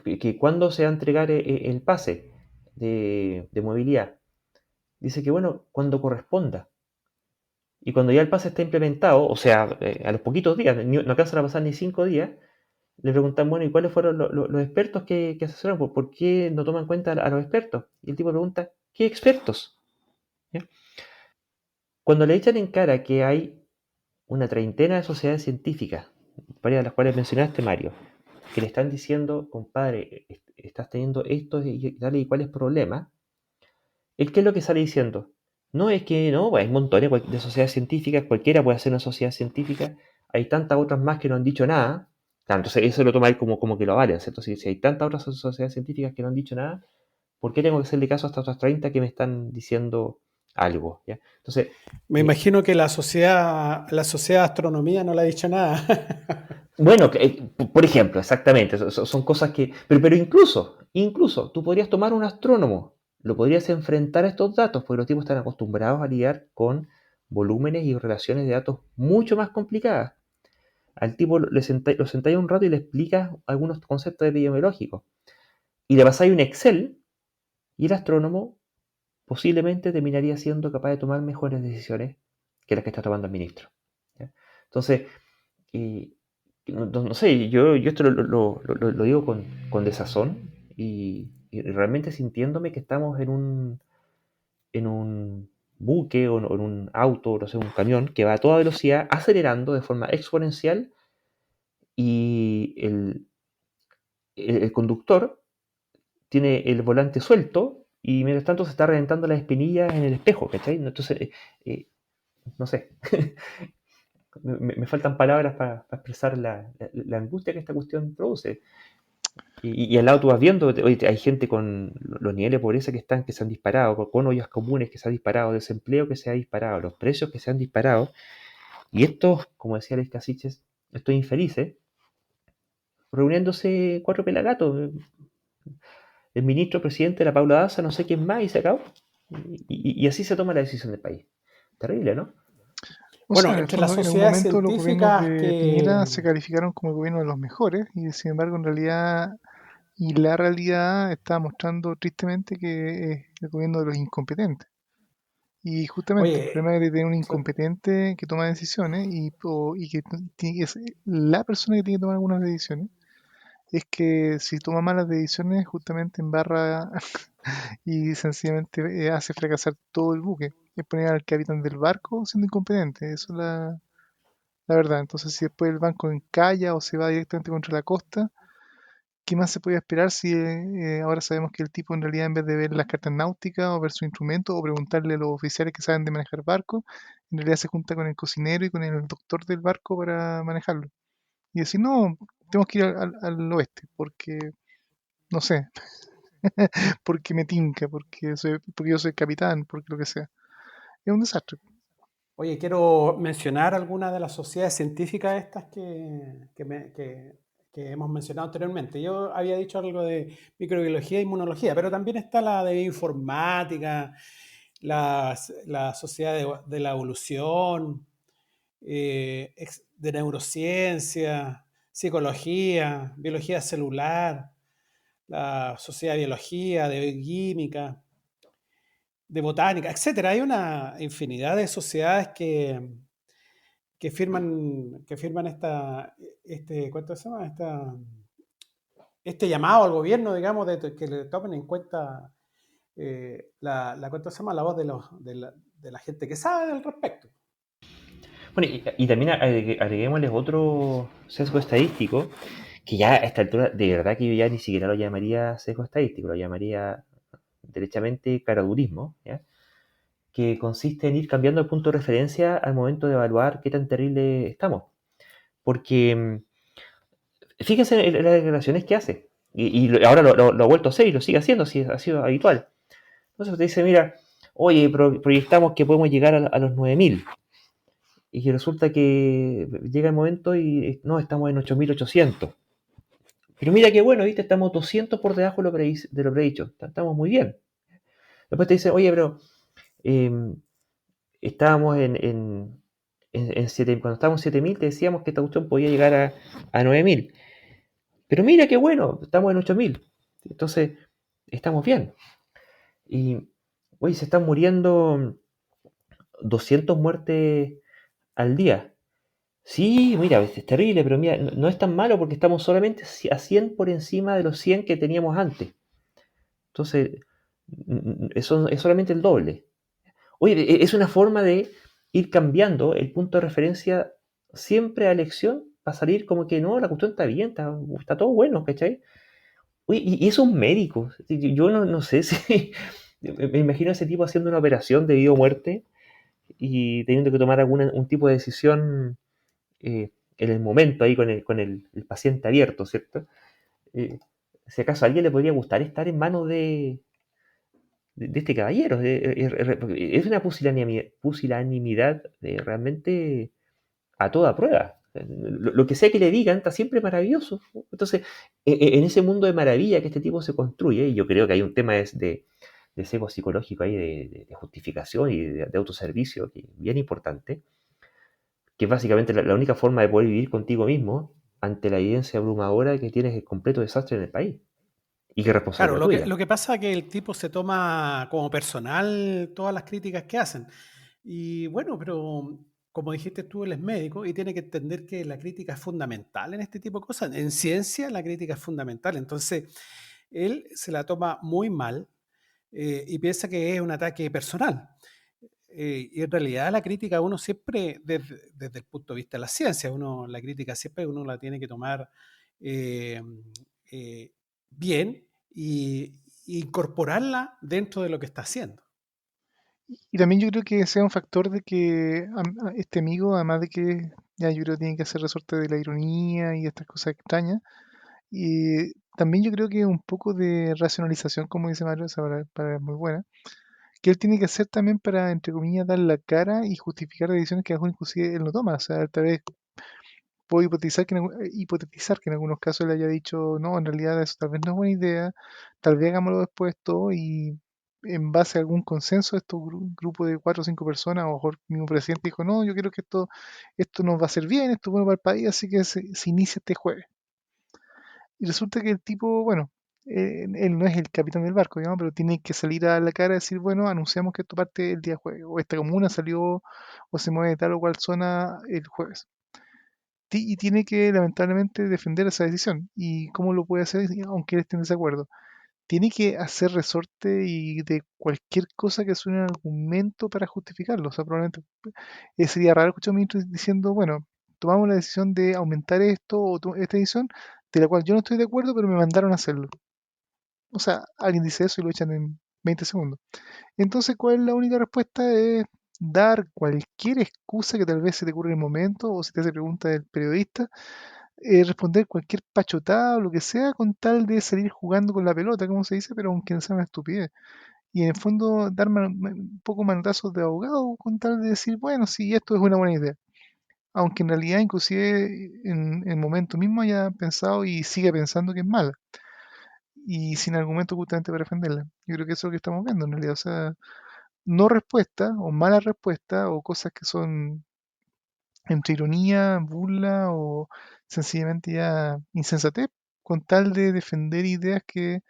que cuándo se va a entregar el pase de movilidad. Dice que, bueno, cuando corresponda. Y cuando ya el pase está implementado, o sea, a los poquitos días, no alcanzan a pasar ni 5 días, le preguntan, bueno, ¿y cuáles fueron los expertos que asesoraron? ¿Por qué no toman en cuenta a los expertos? Y el tipo pregunta, ¿qué expertos? ¿Ya? Cuando le echan en cara que hay una treintena de sociedades científicas, varias de las cuales mencionaste, Mario, que le están diciendo, compadre, estás teniendo estos y tal y cuáles problemas, ¿el qué es lo que sale diciendo? No es que no, pues hay montones de sociedades científicas, cualquiera puede hacer una sociedad científica, hay tantas otras más que no han dicho nada, claro, entonces eso lo toma él como que lo vale, ¿cierto? Si hay tantas otras sociedades científicas que no han dicho nada, ¿por qué tengo que hacerle caso a estas otras 30 que me están diciendo algo? ¿Ya? Entonces,
Me imagino que la sociedad de astronomía no le ha dicho nada.
bueno, por ejemplo, exactamente, son cosas que... Pero incluso, tú podrías tomar un astrónomo, lo podrías enfrentar a estos datos, porque los tipos están acostumbrados a lidiar con volúmenes y relaciones de datos mucho más complicadas. Al tipo lo sentáis un rato y le explicas algunos conceptos epidemiológicos. Y le pasáis un Excel y el astrónomo posiblemente terminaría siendo capaz de tomar mejores decisiones que las que está tomando el ministro. ¿Ya? Entonces, y, no sé, yo esto lo digo con desazón y realmente sintiéndome que estamos en un buque o en un auto, no sé, un camión que va a toda velocidad acelerando de forma exponencial y el conductor tiene el volante suelto y mientras tanto se está reventando las espinillas en el espejo, ¿cachai? Entonces, eh, no sé, me faltan palabras para expresar la angustia que esta cuestión produce. Y al lado tú vas viendo, oye, hay gente con los niveles de pobreza que se han disparado, con ollas comunes que se han disparado, desempleo que se ha disparado, los precios que se han disparado, y estos, como decía Alex Casiches, estos infelices, reuniéndose cuatro pelagatos, el ministro, presidente, la Paula Daza, no sé quién más, y se acabó. Y así se toma la decisión del país. Terrible, ¿no?
O
Bueno,
sea, en el
entre las
fondo, en algún
sociedades
momento los gobiernos
científicas
de
que...
Piñera se calificaron como el gobierno de los mejores y sin embargo, en realidad Y la realidad está mostrando tristemente que es el gobierno de los incompetentes. Y justamente el
Oye,
problema de tener un
so-
incompetente que toma decisiones y que es la persona que tiene que tomar algunas decisiones, es que si toma malas decisiones, justamente embarra y sencillamente hace fracasar todo el buque. Es poner al capitán del barco siendo incompetente, eso es la verdad. Entonces, si después el banco encalla o se va directamente contra la costa, ¿qué más se puede esperar si ahora sabemos que el tipo en realidad en vez de ver las cartas náuticas o ver su instrumento o preguntarle a los oficiales que saben de manejar barcos, en realidad se junta con el cocinero y con el doctor del barco para manejarlo? Y decir, no, tenemos que ir al oeste porque, no sé, porque me tinca, porque yo soy capitán, porque lo que sea. Es un desastre.
Oye, quiero mencionar algunas de las sociedades científicas estas que hemos mencionado anteriormente. Yo había dicho algo de microbiología e inmunología, pero también está la de informática, la sociedad de la evolución, de neurociencia, psicología, biología celular, la sociedad de biología, de bioquímica, de botánica, etcétera. Hay una infinidad de sociedades que firman ¿cuánto se llama? Este llamado al gobierno, digamos, que le tomen en cuenta ¿cuánto se llama? La voz de la gente que sabe al respecto.
Bueno, y también agreguémosles otro sesgo estadístico, que ya a esta altura, de verdad que yo ya ni siquiera lo llamaría sesgo estadístico, lo llamaría derechamente caradurismo, ¿ya? Que consiste en ir cambiando el punto de referencia al momento de evaluar qué tan terrible estamos. Porque fíjense en las declaraciones que hace, ahora lo ha vuelto a hacer y lo sigue haciendo, si ha sido habitual. Entonces usted dice, mira, oye, proyectamos que podemos llegar a los 9.000 y que resulta que llega el momento y no, estamos en 8.800. Pero mira qué bueno, ¿viste? Estamos 200 por debajo de lo predicho. Estamos muy bien. Después te dicen, oye, pero eh, estábamos cuando estábamos en 7.000 te decíamos que esta cuestión podía llegar a 9.000. Pero mira qué bueno, estamos en 8.000. Entonces, estamos bien. Y, oye, se están muriendo 200 muertes al día. Sí, mira, es terrible, pero mira, no es tan malo porque estamos solamente a 100 por encima de los 100 que teníamos antes. Entonces, eso es solamente el doble. Oye, es una forma de ir cambiando el punto de referencia siempre a elección para salir como que no, la cuestión está bien, está todo bueno, ¿cachai? Oye, y es un médico. Yo no sé si. Me imagino a ese tipo haciendo una operación de vida o muerte y teniendo que tomar un tipo de decisión en el momento ahí con el paciente abierto, ¿cierto? Eh, si acaso a alguien le podría gustar estar en manos de este caballero. Es una pusilanimidad realmente a toda prueba. Lo que sea que le digan está siempre maravilloso. Entonces, en ese mundo de maravilla que este tipo se construye, y yo creo que hay un tema de sesgo psicológico ahí, de justificación y de autoservicio, que es bien importante, que es básicamente la única forma de poder vivir contigo mismo ante la evidencia abrumadora de que tienes el completo desastre en el país y que es
Claro,
responsabilidad
lo que,
tuya.
lo que pasa es que el tipo se toma como personal todas las críticas que hacen. Y bueno, pero como dijiste tú, él es médico y tiene que entender que la crítica es fundamental en este tipo de cosas. En ciencia la crítica es fundamental. Entonces, él se la toma muy mal y piensa que es un ataque personal. Y en realidad la crítica uno siempre, desde el punto de vista de la ciencia, la crítica siempre uno la tiene que tomar eh, eh, bien y incorporarla dentro de lo que está haciendo.
Y también yo creo que sea un factor de que este amigo, además de que ya yo creo que tiene que hacer resorte de la ironía y estas cosas extrañas, y también yo creo que un poco de racionalización, como dice Mario, esa palabra es muy buena, que él tiene que hacer también para, entre comillas, dar la cara y justificar decisiones que a lo mejor inclusive él no toma. O sea, tal vez puedo hipotetizar que en algunos casos le haya dicho, no, en realidad eso tal vez no es buena idea, tal vez hagámoslo después todo y en base a algún consenso, estos grupo de 4 o 5 personas, o mejor el mismo presidente dijo, no, yo creo que esto nos va a hacer bien, esto es bueno para el país, así que se inicia este jueves. Y resulta que el tipo, bueno, él no es el capitán del barco, digamos, pero tiene que salir a la cara y decir, bueno, anunciamos que esto parte el día jueves, o esta comuna salió o se mueve de tal o cual zona el jueves. Y tiene que lamentablemente defender esa decisión. ¿Y cómo lo puede hacer aunque él esté en desacuerdo? Tiene que hacer resorte y de cualquier cosa que suene un argumento para justificarlo. O sea, probablemente sería raro escuchar a un ministro diciendo, bueno, tomamos la decisión de aumentar esto o esta decisión, de la cual yo no estoy de acuerdo, pero me mandaron a hacerlo. O sea, alguien dice eso y lo echan en 20 segundos. Entonces, ¿cuál es la única respuesta? Es dar cualquier excusa que tal vez se te ocurra en el momento o si te hace pregunta el periodista, responder cualquier pachotada o lo que sea con tal de salir jugando con la pelota, como se dice, pero aunque no sea una estupidez. Y en el fondo dar un poco manotazos de abogado con tal de decir, bueno, sí, esto es una buena idea. Aunque en realidad inclusive en el momento mismo haya pensado y sigue pensando que es mala. Y sin argumento justamente para defenderla. Yo creo que eso es lo que estamos viendo en realidad. O sea, no respuesta o mala respuesta o cosas que son entre ironía, burla o sencillamente ya insensatez, con tal de defender ideas que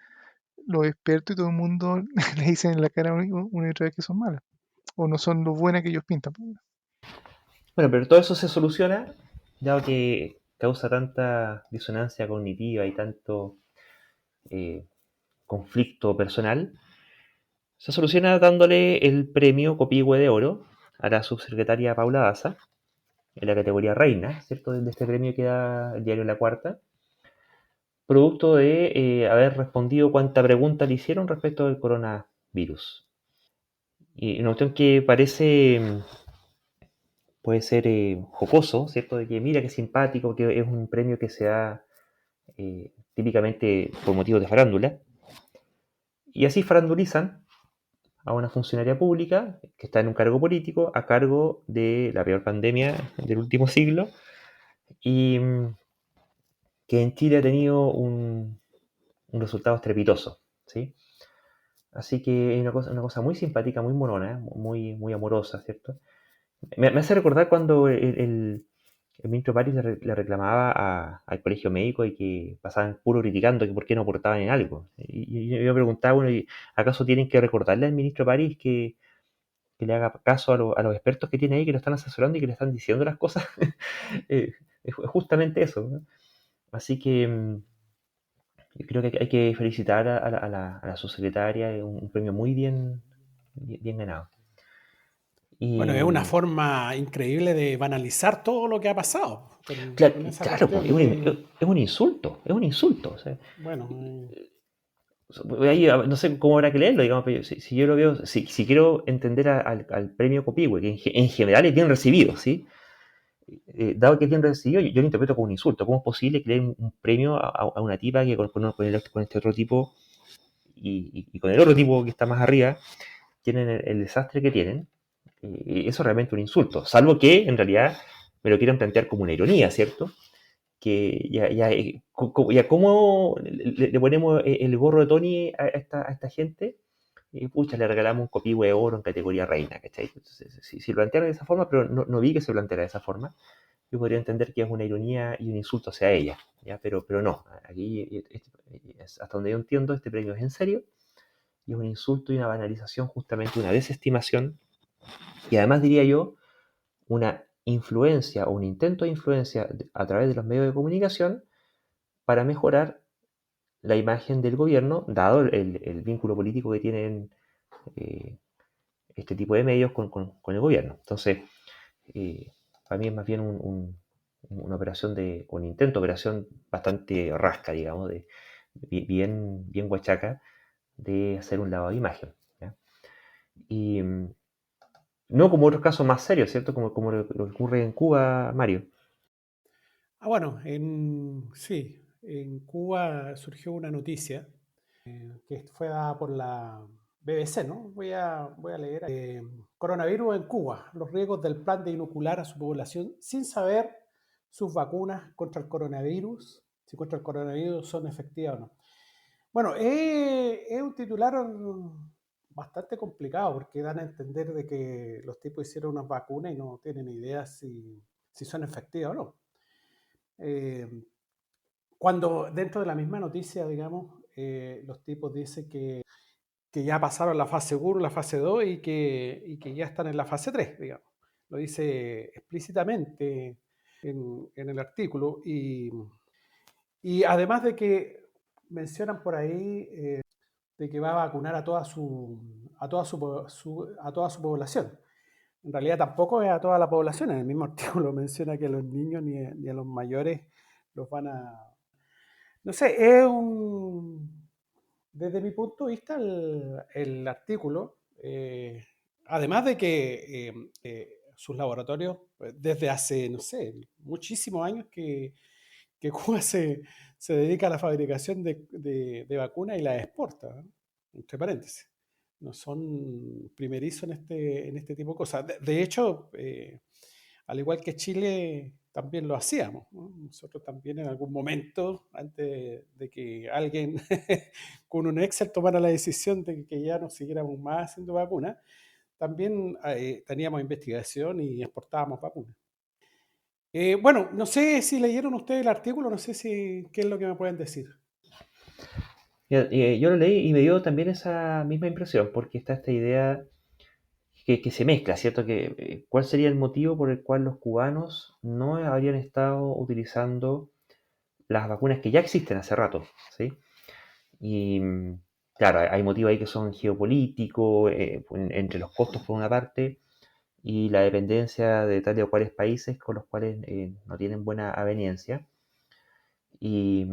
los expertos y todo el mundo le dicen en la cara una y otra vez que son malas o no son lo buenas que ellos pintan.
Bueno, pero todo eso se soluciona, dado que causa tanta disonancia cognitiva y tanto eh, conflicto personal, se soluciona dándole el premio Copihue de Oro a la subsecretaria Paula Daza, en la categoría reina, ¿cierto? De este premio que da el diario La Cuarta, producto de haber respondido cuánta pregunta le hicieron respecto del coronavirus. Y una cuestión que parece, puede ser jocoso, ¿cierto? De que mira qué simpático, que es un premio que se da típicamente por motivos de farándula. Y así farandulizan a una funcionaria pública que está en un cargo político a cargo de la peor pandemia del último siglo y que en Chile ha tenido un resultado estrepitoso, ¿sí? Así que es una cosa muy simpática, muy monona, muy, muy amorosa, ¿cierto? Me hace recordar cuando el ministro París le reclamaba al colegio médico y que pasaban puro criticando que por qué no aportaban en algo. Y yo me preguntaba, bueno, ¿acaso tienen que recordarle al ministro París que le haga caso a los expertos que tiene ahí, que lo están asesorando y que le están diciendo las cosas? Es justamente eso, ¿no? Así que yo creo que hay que felicitar a la subsecretaria, es un premio muy bien ganado.
Bueno, es
Y
una forma increíble de banalizar todo lo que ha pasado
claro,
con esa
claro, pues,
cuestión de,
es un insulto, es un insulto. O sea,
bueno,
ahí, no sé cómo habrá que leerlo, digamos, pero si yo lo veo, si quiero entender al premio Copihue, que en general es bien recibido, ¿sí? Dado que es bien recibido, yo lo interpreto como un insulto. ¿Cómo es posible que le den un premio a una tipa que con este otro tipo y con el otro tipo que está más arriba tienen el desastre que tienen? Eso es realmente un insulto, salvo que en realidad me lo quieran plantear como una ironía, ¿cierto? Que ya cómo le ponemos el gorro de Tony a esta gente, y pucha, le regalamos un Copihue de oro en categoría reina, ¿cachai? Entonces, si lo plantearon de esa forma, pero no vi que se planteara de esa forma, yo podría entender que es una ironía y un insulto hacia ella, ¿ya? Pero no, aquí, hasta donde yo entiendo, este premio es en serio, y es un insulto y una banalización, justamente una desestimación, y además diría yo, una influencia o un intento de influencia a través de los medios de comunicación para mejorar la imagen del gobierno, dado el vínculo político que tienen eh, este tipo de medios con el gobierno. Entonces, eh, para mí es más bien una operación un intento de operación bastante rasca, digamos, bien guachaca, de hacer un lavado de imagen. ¿Ya? Y no como otros casos más serios, ¿cierto? Como lo que ocurre en Cuba, Mario.
bueno, sí, en Cuba surgió una noticia que fue dada por la BBC, ¿no? Voy a leer. Coronavirus en Cuba, los riesgos del plan de inocular a su población sin saber sus vacunas contra el coronavirus, si contra el coronavirus son efectivas o no. Bueno, es un titular bastante complicado porque dan a entender de que los tipos hicieron unas vacunas y no tienen idea si son efectivas o no. Eh, Cuando dentro de la misma noticia, digamos, los tipos dicen que ya pasaron la fase 1, la fase 2 y que ya están en la fase 3, digamos. Lo dice explícitamente en el artículo. Y además de que mencionan por ahí de que va a vacunar a toda su población. En realidad tampoco es a toda la población. En el mismo artículo menciona que a los niños ni a los mayores los van a... No sé, desde mi punto de vista el artículo, además de que sus laboratorios, desde hace, no sé, muchísimos años que Cuba se dedica a la fabricación de vacunas y las exporta, ¿no? Entre paréntesis. No son primerizos en este tipo de cosas. De hecho, al igual que Chile, también lo hacíamos, ¿no? Nosotros también en algún momento, antes de que alguien con un Excel tomara la decisión de que ya no siguiéramos más haciendo vacunas, también teníamos investigación y exportábamos vacunas. Bueno, no sé si leyeron ustedes el artículo, no sé si qué es lo que me pueden decir.
Yo lo leí y me dio también esa misma impresión, porque está esta idea que se mezcla, ¿cierto? ¿Cuál sería el motivo por el cual los cubanos no habrían estado utilizando las vacunas que ya existen hace rato, ¿sí? Y claro, hay motivos ahí que son geopolíticos, entre los costos por una parte y la dependencia de tales o cuales países con los cuales no tienen buena aveniencia. Y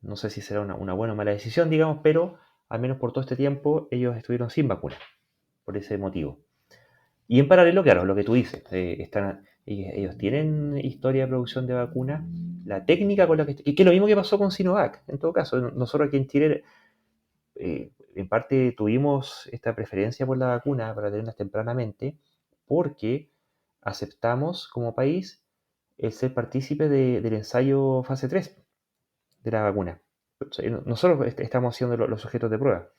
no sé si será una buena o mala decisión, digamos, pero al menos por todo este tiempo ellos estuvieron sin vacuna, por ese motivo. Y en paralelo, claro, lo que tú dices, ellos tienen historia de producción de vacunas, la técnica con la que es lo mismo que pasó con Sinovac, en todo caso. Nosotros aquí en Chile, en parte tuvimos esta preferencia por la vacuna para tenerlas tempranamente, porque aceptamos como país el ser partícipe del ensayo fase 3 de la vacuna. Nosotros estamos siendo los sujetos de prueba.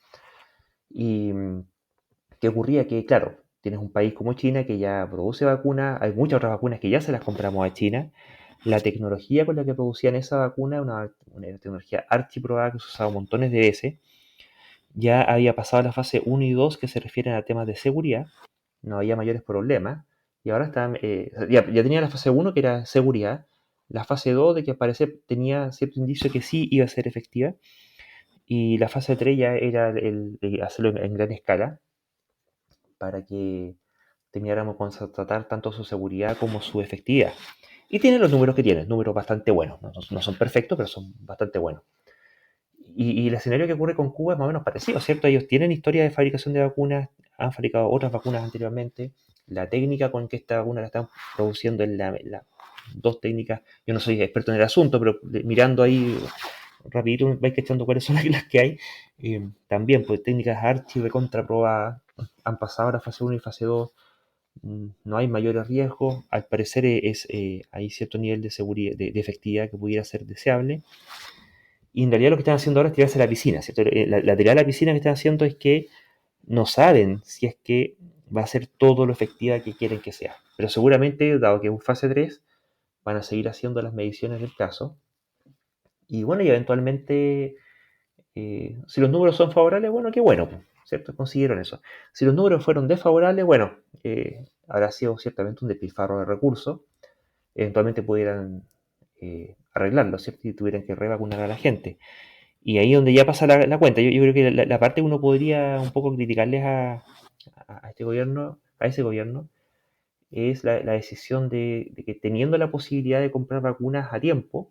Y ¿qué ocurría? Que, claro, tienes un país como China que ya produce vacunas, hay muchas otras vacunas que ya se las compramos a China. La tecnología con la que producían esa vacuna es una tecnología archiprobada que se usaba montones de veces. Ya había pasado la fase 1 y 2 que se refieren a temas de seguridad, no había mayores problemas. Y ahora ya tenía la fase 1 que era seguridad, la fase 2 de que al parecer tenía cierto indicio que sí iba a ser efectiva, y la fase 3 ya era el hacerlo en gran escala para que termináramos con tratar tanto su seguridad como su efectividad. Y tiene los números que tiene, números bastante buenos. No son perfectos, pero son bastante buenos. Y el escenario que ocurre con Cuba es más o menos parecido, ¿cierto? Ellos tienen historia de fabricación de vacunas, han fabricado otras vacunas anteriormente. La técnica con que esta vacuna la están produciendo es dos técnicas. Yo no soy experto en el asunto, pero mirando ahí rapidito vais cachando cuáles son las que hay. También, pues técnicas archi recontraprobadas, han pasado la fase 1 y fase 2, no hay mayores riesgos. Al parecer hay cierto nivel de seguridad, de efectividad que pudiera ser deseable. Y en realidad lo que están haciendo ahora es tirarse a la piscina, ¿cierto? La tirada a la piscina que están haciendo es que no saben si es que va a ser todo lo efectiva que quieren que sea. Pero seguramente, dado que es un fase 3, van a seguir haciendo las mediciones del caso. Y bueno, y eventualmente, si los números son favorables, bueno, qué bueno, ¿cierto? Consiguieron eso. Si los números fueron desfavorables, bueno, habrá sido ciertamente un despilfarro de recursos. Eventualmente pudieran arreglarlo, ¿cierto? Y tuvieran que revacunar a la gente. Y ahí donde ya pasa la cuenta. Yo creo que la parte que uno podría un poco criticarles a este gobierno, a ese gobierno, es la decisión de que teniendo la posibilidad de comprar vacunas a tiempo,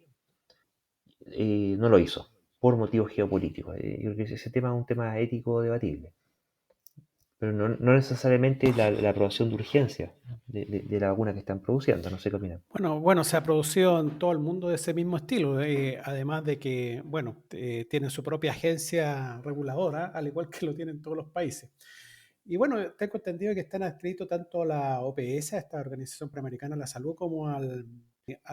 no lo hizo, por motivos geopolíticos. Yo creo que ese tema es un tema ético debatible, pero no necesariamente la aprobación de urgencia de la vacuna que están produciendo. No sé qué opinan.
Bueno, se ha producido en todo el mundo de ese mismo estilo, además de que, bueno, tienen su propia agencia reguladora, al igual que lo tienen todos los países. Y bueno, tengo entendido que están adscritos tanto a la OPS, a esta Organización Panamericana de la Salud, como a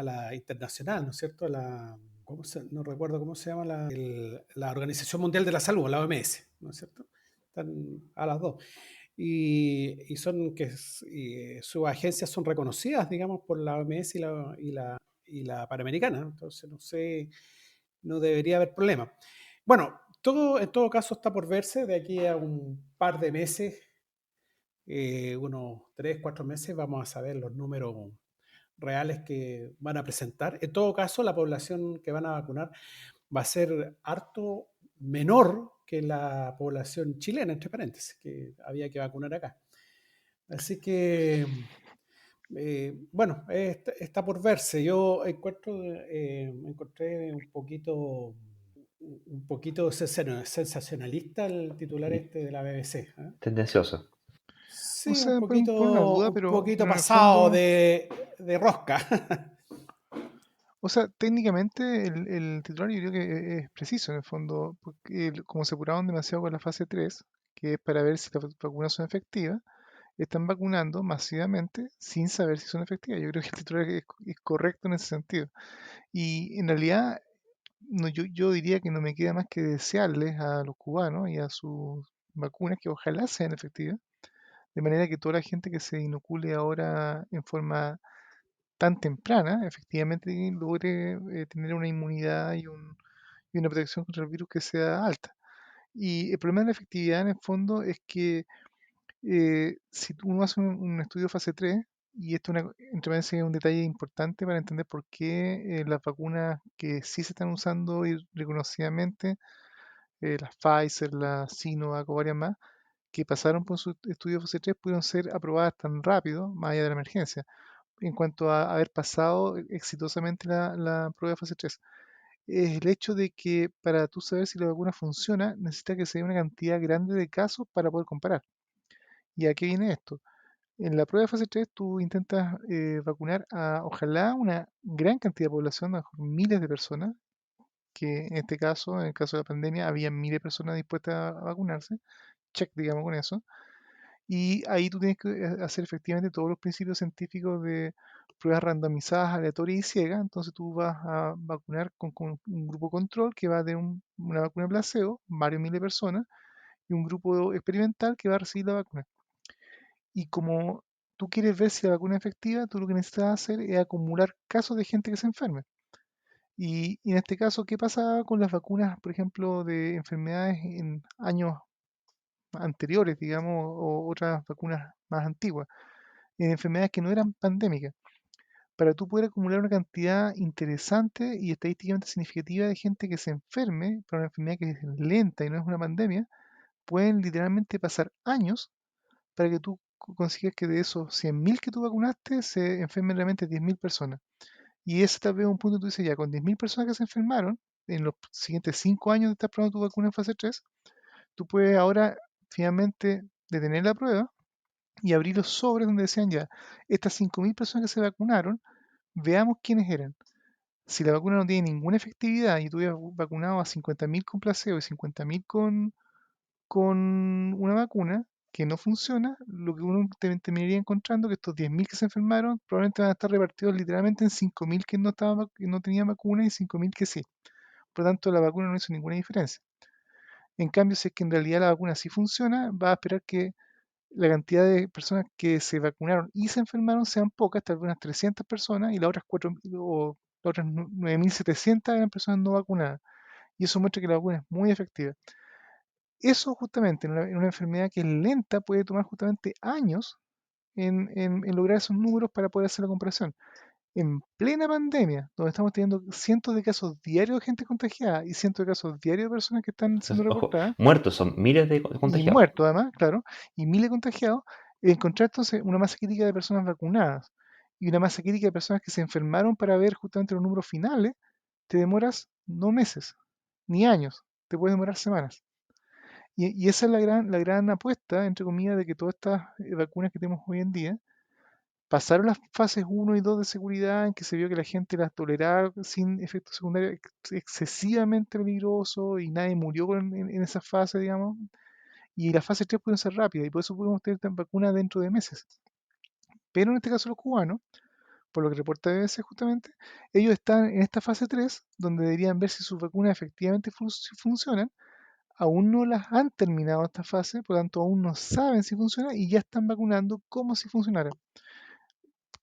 la internacional, ¿no es cierto? No recuerdo cómo se llama la Organización Mundial de la Salud, la OMS, ¿no es cierto? Están a las dos. Y sus agencias son reconocidas, digamos, por la OMS y la Panamericana. Entonces, no sé no debería haber problema. Bueno, en todo caso está por verse de aquí a un par de meses, unos 3, 4 meses, vamos a saber los números reales que van a presentar. En todo caso, la población que van a vacunar va a ser harto menor que la población chilena, entre paréntesis, que había que vacunar acá. Así que, bueno, está por verse. Yo encontré un poquito sensacionalista el titular
Y
este de la BBC. ¿Eh?
tendencioso.
O
Sí,
sea, por una duda,
un poquito
pero en el
pasado
fondo,
de rosca.
o sea, técnicamente el titular yo creo que es preciso en el fondo, porque como se apuraron demasiado con la fase 3, que es para ver si las vacunas son efectivas, están vacunando masivamente sin saber si son efectivas. Yo creo que el titular es correcto en ese sentido. Y en realidad, no, yo diría que no me queda más que desearles a los cubanos y a sus vacunas que ojalá sean efectivas, de manera que toda la gente que se inocule ahora en forma tan temprana, efectivamente logre tener una inmunidad y una protección contra el virus que sea alta. Y el problema de la efectividad en el fondo es que si uno hace un estudio fase 3, y esto entre paréntesis, es un detalle importante para entender por qué las vacunas que sí se están usando y reconocidamente, las Pfizer, las Sinovac o varias más, que pasaron por su estudio fase 3 pudieron ser aprobadas tan rápido, más allá de la emergencia, en cuanto a haber pasado exitosamente la prueba de fase 3. Es el hecho de que para tú saber si la vacuna funciona, necesita que se dé una cantidad grande de casos para poder comparar. ¿Y a qué viene esto? En la prueba de fase 3 tú intentas vacunar a ojalá una gran cantidad de población, a lo mejor miles de personas, que en este caso, en el caso de la pandemia, había miles de personas dispuestas a vacunarse, check, digamos, con eso. Y ahí tú tienes que hacer efectivamente todos los principios científicos de pruebas randomizadas, aleatorias y ciegas. Entonces tú vas a vacunar con un grupo control que va de una vacuna placebo, varios miles de personas, y un grupo experimental que va a recibir la vacuna. Y como tú quieres ver si la vacuna es efectiva, tú lo que necesitas hacer es acumular casos de gente que se enferme. Y en este caso, ¿qué pasa con las vacunas, por ejemplo, de enfermedades en años anteriores, digamos, o otras vacunas más antiguas, en enfermedades que no eran pandémicas? Para tú poder acumular una cantidad interesante y estadísticamente significativa de gente que se enferme por una enfermedad que es lenta y no es una pandemia, pueden literalmente pasar años para que tú consigas que de esos 100.000 que tú vacunaste se enfermen realmente 10.000 personas. Y ese tal vez es un punto que tú dices, ya, con 10.000 personas que se enfermaron, en los siguientes 5 años de estar probando tu vacuna en fase 3, tú puedes ahora finalmente detener la prueba y abrir los sobres donde decían ya, estas 5.000 personas que se vacunaron, veamos quiénes eran. Si la vacuna no tiene ninguna efectividad y tú hubieras vacunado a 50.000 con placebo y 50.000 con una vacuna que no funciona, lo que uno terminaría encontrando que estos 10.000 que se enfermaron probablemente van a estar repartidos literalmente en 5.000 que no tenían vacuna y 5.000 que sí. Por lo tanto, la vacuna no hizo ninguna diferencia. En cambio, si es que en realidad la vacuna sí funciona, va a esperar que la cantidad de personas que se vacunaron y se enfermaron sean pocas, tal vez unas 300 personas, y las otras 4.000 o las otras 9.700 eran personas no vacunadas. Y eso muestra que la vacuna es muy efectiva. Eso justamente en una enfermedad que es lenta puede tomar justamente años en lograr esos números para poder hacer la comparación. En plena pandemia, donde estamos teniendo cientos de casos diarios de gente contagiada y cientos de casos diarios de personas que están
O sea,
siendo
ojo,
reportadas,
muertos son miles de
y
contagiados.
muertos además, claro, y miles de contagiados, encontrar entonces una masa crítica de personas vacunadas y una masa crítica de personas que se enfermaron para ver justamente los números finales, te demoras no meses, ni años, te puede demorar semanas. Y esa es la gran apuesta, entre comillas, de que todas estas vacunas que tenemos hoy en día pasaron las fases uno y 2 de seguridad, en que se vio que la gente las toleraba sin efectos secundarios excesivamente peligrosos y nadie murió en esa fase, digamos. Y las fases 3 pueden ser rápidas y por eso podemos tener vacunas dentro de meses. Pero en este caso los cubanos, por lo que reporta BBC justamente, ellos están en esta fase 3 donde deberían ver si sus vacunas efectivamente funcionan. Aún no las han terminado esta fase, por lo tanto aún no saben si funciona y ya están vacunando como si funcionara.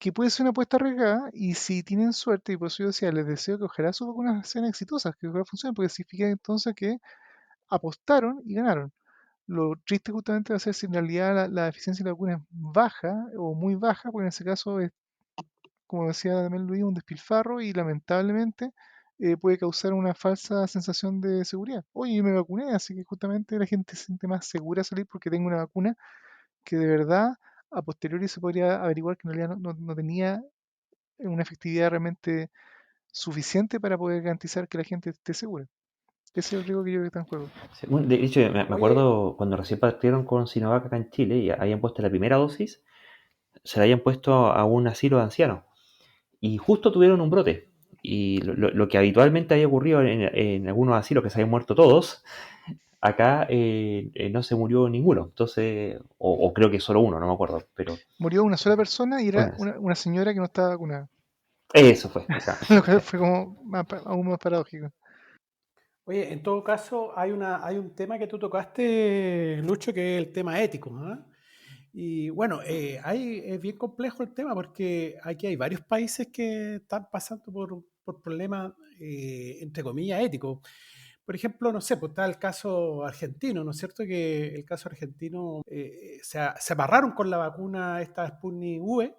que puede ser una apuesta arriesgada y si tienen suerte, y por eso yo decía, les deseo que ojalá sus vacunas sean exitosas, que ojalá funcionen, porque significa entonces que apostaron y ganaron. Lo triste justamente va a ser si en realidad la eficiencia de la vacuna es baja o muy baja, porque en ese caso es, como decía también Luis, un despilfarro y lamentablemente puede causar una falsa sensación de seguridad. Oye, yo me vacuné, así que justamente la gente se siente más segura de salir porque tengo una vacuna que de verdad a posteriori se podría averiguar que en realidad no tenía una efectividad realmente suficiente para poder garantizar que la gente esté segura. Ese es el riesgo que yo creo que está en juego.
Sí, bueno, de hecho, me
Oye,
acuerdo cuando recién partieron con Sinovac acá en Chile y habían puesto la primera dosis, se la habían puesto a un asilo de ancianos y justo tuvieron un brote. Y lo que habitualmente había ocurrido en algunos asilos que se habían muerto todos, acá no se murió ninguno. Entonces, o creo que solo uno, no me acuerdo, pero
Murió una sola persona y era
una,
una señora que no estaba vacunada,
eso fue acá.
lo cual fue como aún más paradójico.
oye, en todo caso, hay un tema que tú tocaste, Lucho, que es el tema ético, ¿ah? Y bueno, es bien complejo el tema porque aquí hay varios países que están pasando por problemas, entre comillas, éticos. Por ejemplo, no sé, pues está el caso argentino, ¿no es cierto? Que el caso argentino se amarraron con la vacuna esta Sputnik V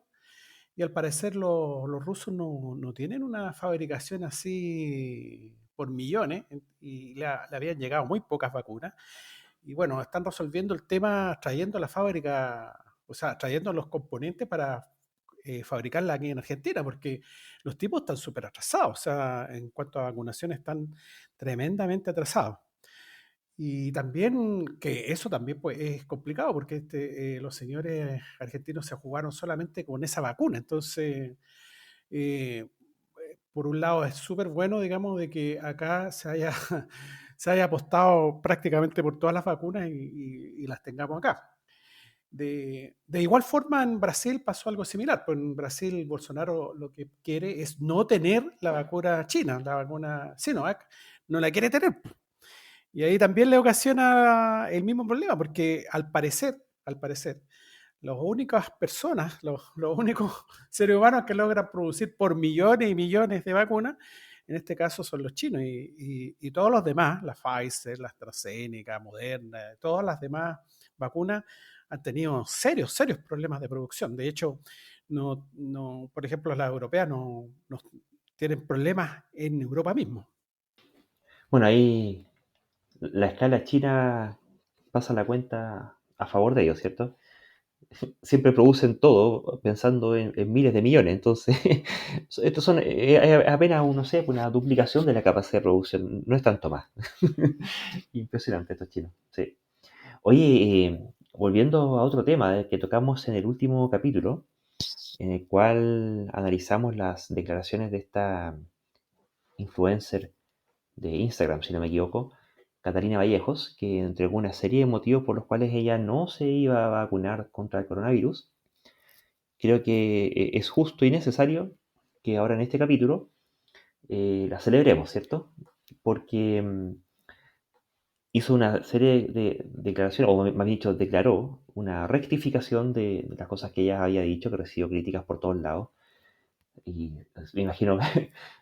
y al parecer los rusos no tienen una fabricación así por millones y le habían llegado muy pocas vacunas. Y bueno, están resolviendo el tema trayendo la fábrica, o sea, trayendo los componentes para fabricarla aquí en Argentina, porque los tipos están súper atrasados, o sea, en cuanto a vacunación están tremendamente atrasados. Y también que eso también pues, es complicado porque los señores argentinos se jugaron solamente con esa vacuna. Entonces, eh, por un lado es súper bueno, digamos, de que acá se haya apostado prácticamente por todas las vacunas y las tengamos acá. De igual forma, en Brasil pasó algo similar. Pues en Brasil, Bolsonaro lo que quiere es no tener la vacuna china, la vacuna Sinovac, no la quiere tener. Y ahí también le ocasiona el mismo problema, porque al parecer, las únicas personas, los únicos seres humanos que logran producir por millones y millones de vacunas, en este caso son los chinos y todos los demás, la Pfizer, la AstraZeneca, Moderna, todas las demás vacunas han tenido serios problemas de producción. De hecho, por ejemplo, las europeas no tienen problemas en Europa mismo.
Bueno, ahí la escala china pasa la cuenta a favor de ellos, ¿cierto? Siempre producen todo pensando en miles de millones. Entonces, estos son apenas, no sé, una duplicación de la capacidad de producción. No es tanto más. Impresionante estos chinos. Sí. Oye, volviendo a otro tema que tocamos en el último capítulo, en el cual analizamos las declaraciones de esta influencer de Instagram, si no me equivoco, Catalina Vallejos, que entregó una serie de motivos por los cuales ella no se iba a vacunar contra el coronavirus. Creo que es justo y necesario que ahora en este capítulo la celebremos, ¿cierto? Porque hizo una serie de declaraciones, o más dicho, declaró una rectificación de las cosas que ella había dicho, que recibió críticas por todos lados. Y pues, me imagino,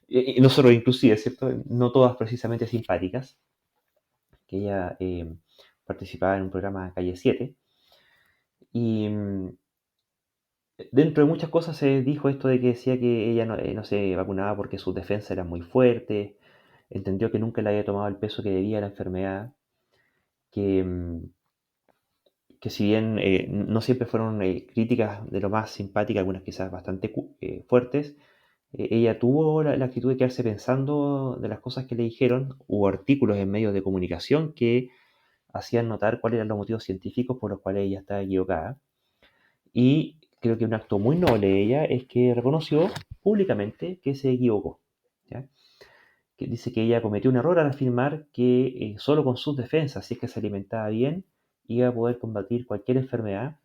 y nosotros inclusive, ¿cierto? No todas precisamente simpáticas, que ella participaba en un programa Calle 7. Y dentro de muchas cosas se dijo esto de que decía que ella no se vacunaba porque sus defensas eran muy fuertes, entendió que nunca le había tomado el peso que debía la enfermedad, que, que si bien no siempre fueron críticas de lo más simpáticas, algunas quizás bastante fuertes, ella tuvo la actitud de quedarse pensando de las cosas que le dijeron. Hubo artículos en medios de comunicación que hacían notar cuáles eran los motivos científicos por los cuales ella estaba equivocada. Y creo que un acto muy noble de ella es que reconoció públicamente que se equivocó. ¿Ya? Que dice que ella cometió un error al afirmar que solo con sus defensas, si es que se alimentaba bien, iba a poder combatir cualquier enfermedad,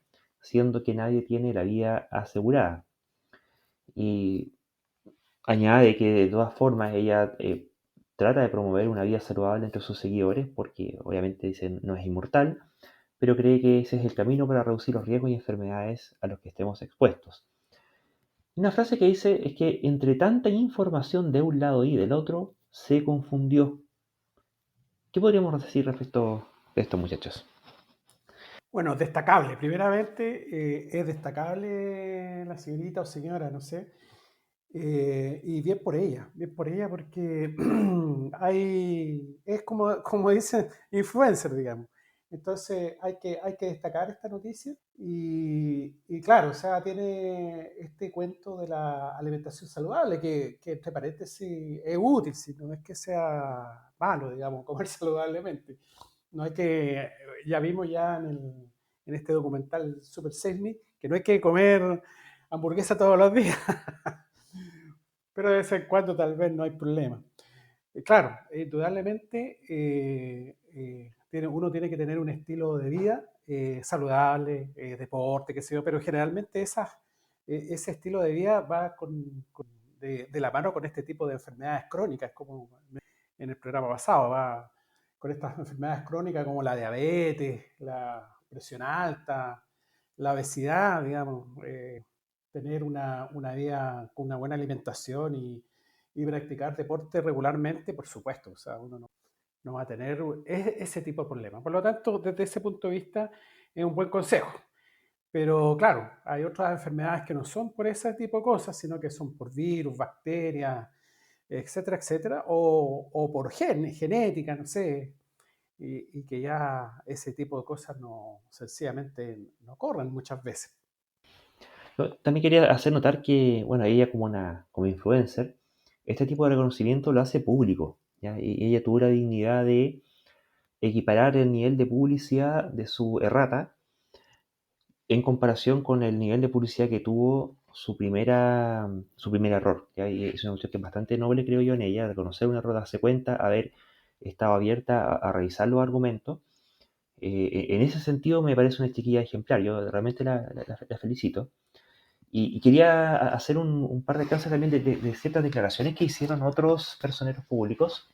siendo que nadie tiene la vida asegurada. Y añade que de todas formas ella trata de promover una vida saludable entre sus seguidores, porque obviamente dicen no es inmortal, pero cree que ese es el camino para reducir los riesgos y enfermedades a los que estemos expuestos. Una frase que dice es que entre tanta información de un lado y del otro, se confundió. ¿Qué podríamos decir respecto de esto, muchachos?
Bueno, destacable. Primeramente, es destacable la señorita o señora, no sé. Y bien por ella porque es como dicen, influencer, digamos. Entonces hay que destacar esta noticia y claro, o sea, tiene este cuento de la alimentación saludable que entre paréntesis es útil, si no es que sea malo, digamos, comer saludablemente. No hay que, ya vimos ya en este documental Super Sesame, que no hay que comer hamburguesa todos los días, pero de vez en cuando tal vez no hay problema. Claro, indudablemente uno tiene que tener un estilo de vida saludable, deporte, qué sé yo, pero generalmente ese estilo de vida va de la mano con este tipo de enfermedades crónicas, como en el programa pasado, va con estas enfermedades crónicas como la diabetes, la presión alta, la obesidad, digamos, tener una vida con una buena alimentación y practicar deporte regularmente, por supuesto, o sea, uno no va a tener ese tipo de problemas. Por lo tanto, desde ese punto de vista, es un buen consejo. Pero claro, hay otras enfermedades que no son por ese tipo de cosas, sino que son por virus, bacterias, etcétera, etcétera, o por genética, no sé, y que ya ese tipo de cosas no, sencillamente no corren muchas veces.
También quería hacer notar que, bueno, ella como influencer, este tipo de reconocimiento lo hace público, ¿ya? Y ella tuvo la dignidad de equiparar el nivel de publicidad de su errata en comparación con el nivel de publicidad que tuvo su primer error, ¿ya? Y es una cuestión que es bastante noble, creo yo, en ella, reconocer un error, darse cuenta, haber estado abierta a revisar los argumentos. En ese sentido me parece una chiquilla ejemplar, yo realmente la felicito. Y quería hacer un par de casos también de ciertas declaraciones que hicieron otros personeros públicos.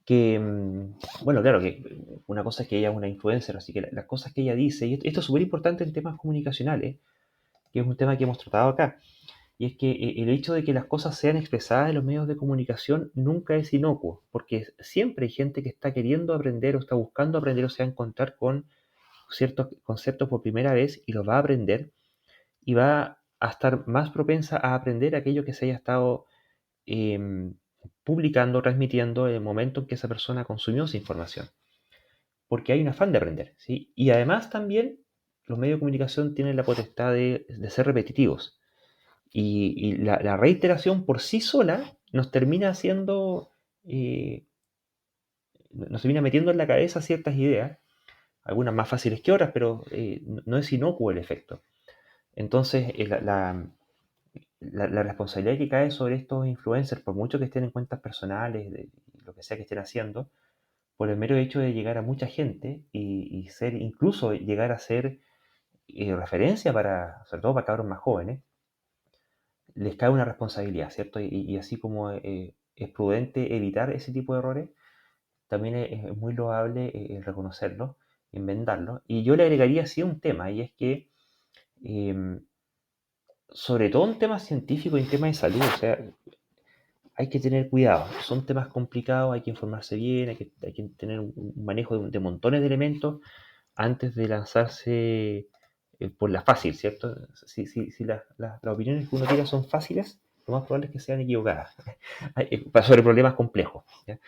Que, bueno, claro, que una cosa es que ella es una influencer, así que las cosas que ella dice, y esto es súper importante en temas comunicacionales, que es un tema que hemos tratado acá, y es que el hecho de que las cosas sean expresadas en los medios de comunicación nunca es inocuo, porque siempre hay gente que está queriendo aprender o está buscando aprender o se va a encontrar con ciertos conceptos por primera vez y los va a aprender y va a estar más propensa a aprender aquello que se haya estado eh, publicando, transmitiendo en el momento en que esa persona consumió esa información. Porque hay un afán de aprender, ¿sí? Y además también los medios de comunicación tienen la potestad de ser repetitivos. Y la reiteración por sí sola nos termina haciendo, nos termina metiendo en la cabeza ciertas ideas, algunas más fáciles que otras, pero no es inocuo el efecto. Entonces, la responsabilidad que cae sobre estos influencers, por mucho que estén en cuentas personales, de lo que sea que estén haciendo, por el mero hecho de llegar a mucha gente y ser, incluso llegar a ser referencia para, sobre todo para cabros más jóvenes, les cae una responsabilidad, ¿cierto? Y así como es prudente evitar ese tipo de errores, también es muy loable reconocerlo, enmendarlo. Y yo le agregaría así un tema, y es que eh, sobre todo en temas científicos y en temas de salud, o sea, hay que tener cuidado. Son temas complicados, hay que informarse bien, hay que tener un manejo de montones de elementos antes de lanzarse por la fácil, ¿cierto? Si las opiniones que uno tira son fáciles, lo más probable es que sean equivocadas sobre problemas complejos. ¿Ya?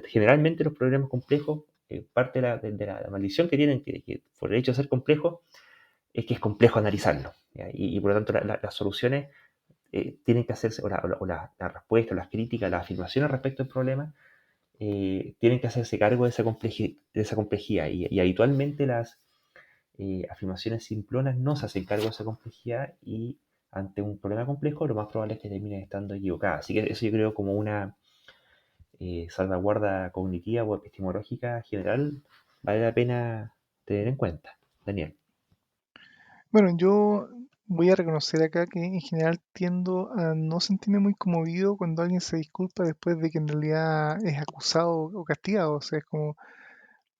Generalmente los problemas complejos, parte de la maldición que tienen, que por el hecho de ser complejos, es que es complejo analizarlo. ¿Ya? Y por lo tanto las soluciones tienen que hacerse, la respuesta, las críticas, las afirmaciones respecto al problema, tienen que hacerse cargo de esa complejidad. Y habitualmente las afirmaciones simplonas no se hacen cargo de esa complejidad y ante un problema complejo lo más probable es que terminen estando equivocadas. Así que eso yo creo como una salvaguarda cognitiva o epistemológica general vale la pena tener en cuenta. Daniel.
Bueno, yo voy a reconocer acá que en general tiendo a no sentirme muy conmovido cuando alguien se disculpa después de que en realidad es acusado o castigado. O sea, es como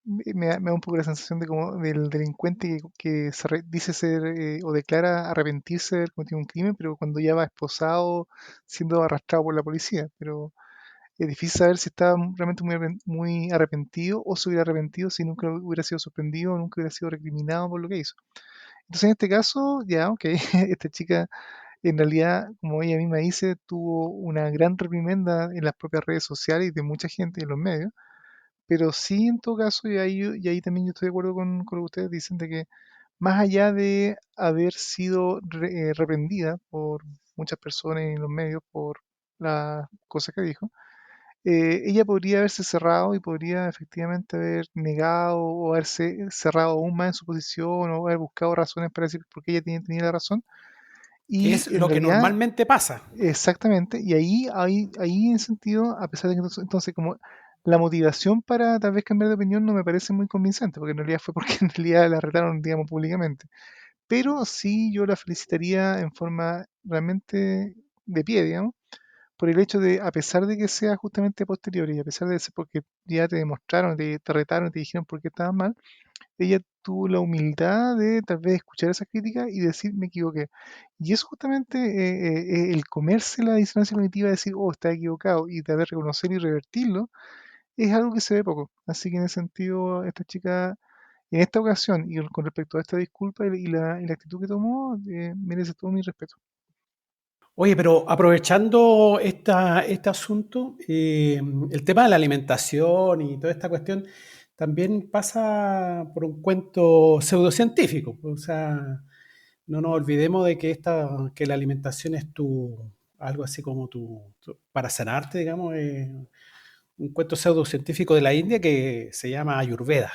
me da un poco la sensación de como del delincuente que dice ser o declara arrepentirse de haber cometido un crimen, pero cuando ya va esposado, siendo arrastrado por la policía. Pero es difícil saber si estaba realmente muy arrepentido o se hubiera arrepentido si nunca hubiera sido sorprendido o nunca hubiera sido recriminado por lo que hizo. Entonces, en este caso, ya, ok, esta chica en realidad, como ella misma dice, tuvo una gran reprimenda en las propias redes sociales y de mucha gente en los medios, pero sí, en todo caso, y ahí también yo estoy de acuerdo con lo que ustedes dicen, de que más allá de haber sido reprendida por muchas personas en los medios por las cosas que dijo, ella podría haberse cerrado y podría efectivamente haber negado o haberse cerrado aún más en su posición o haber buscado razones para decir por qué ella tenía la razón.
Que
Y
es
en
lo que
realidad,
normalmente pasa.
exactamente, y ahí en sentido, a pesar de que entonces como la motivación para tal vez cambiar de opinión no me parece muy convincente, porque en realidad fue porque en realidad la retaron, digamos, públicamente. Pero sí yo la felicitaría en forma realmente de pie, digamos, por el hecho de, a pesar de que sea justamente posterior y a pesar de ser porque ya te demostraron, te retaron, te dijeron por qué estabas mal, ella tuvo la humildad de tal vez escuchar esas críticas y decir me equivoqué. Y eso justamente, el comerse la disonancia cognitiva, decir, oh, está equivocado y tal vez reconocer y revertirlo, es algo que se ve poco. Así que en ese sentido, esta chica, en esta ocasión y con respecto a esta disculpa y la actitud que tomó, merece todo mi respeto.
Oye, pero aprovechando este asunto, el tema de la alimentación y toda esta cuestión también pasa por un cuento pseudocientífico. O sea, no nos olvidemos de que que la alimentación es algo así como para sanarte, digamos, un cuento pseudocientífico de la India que se llama Ayurveda.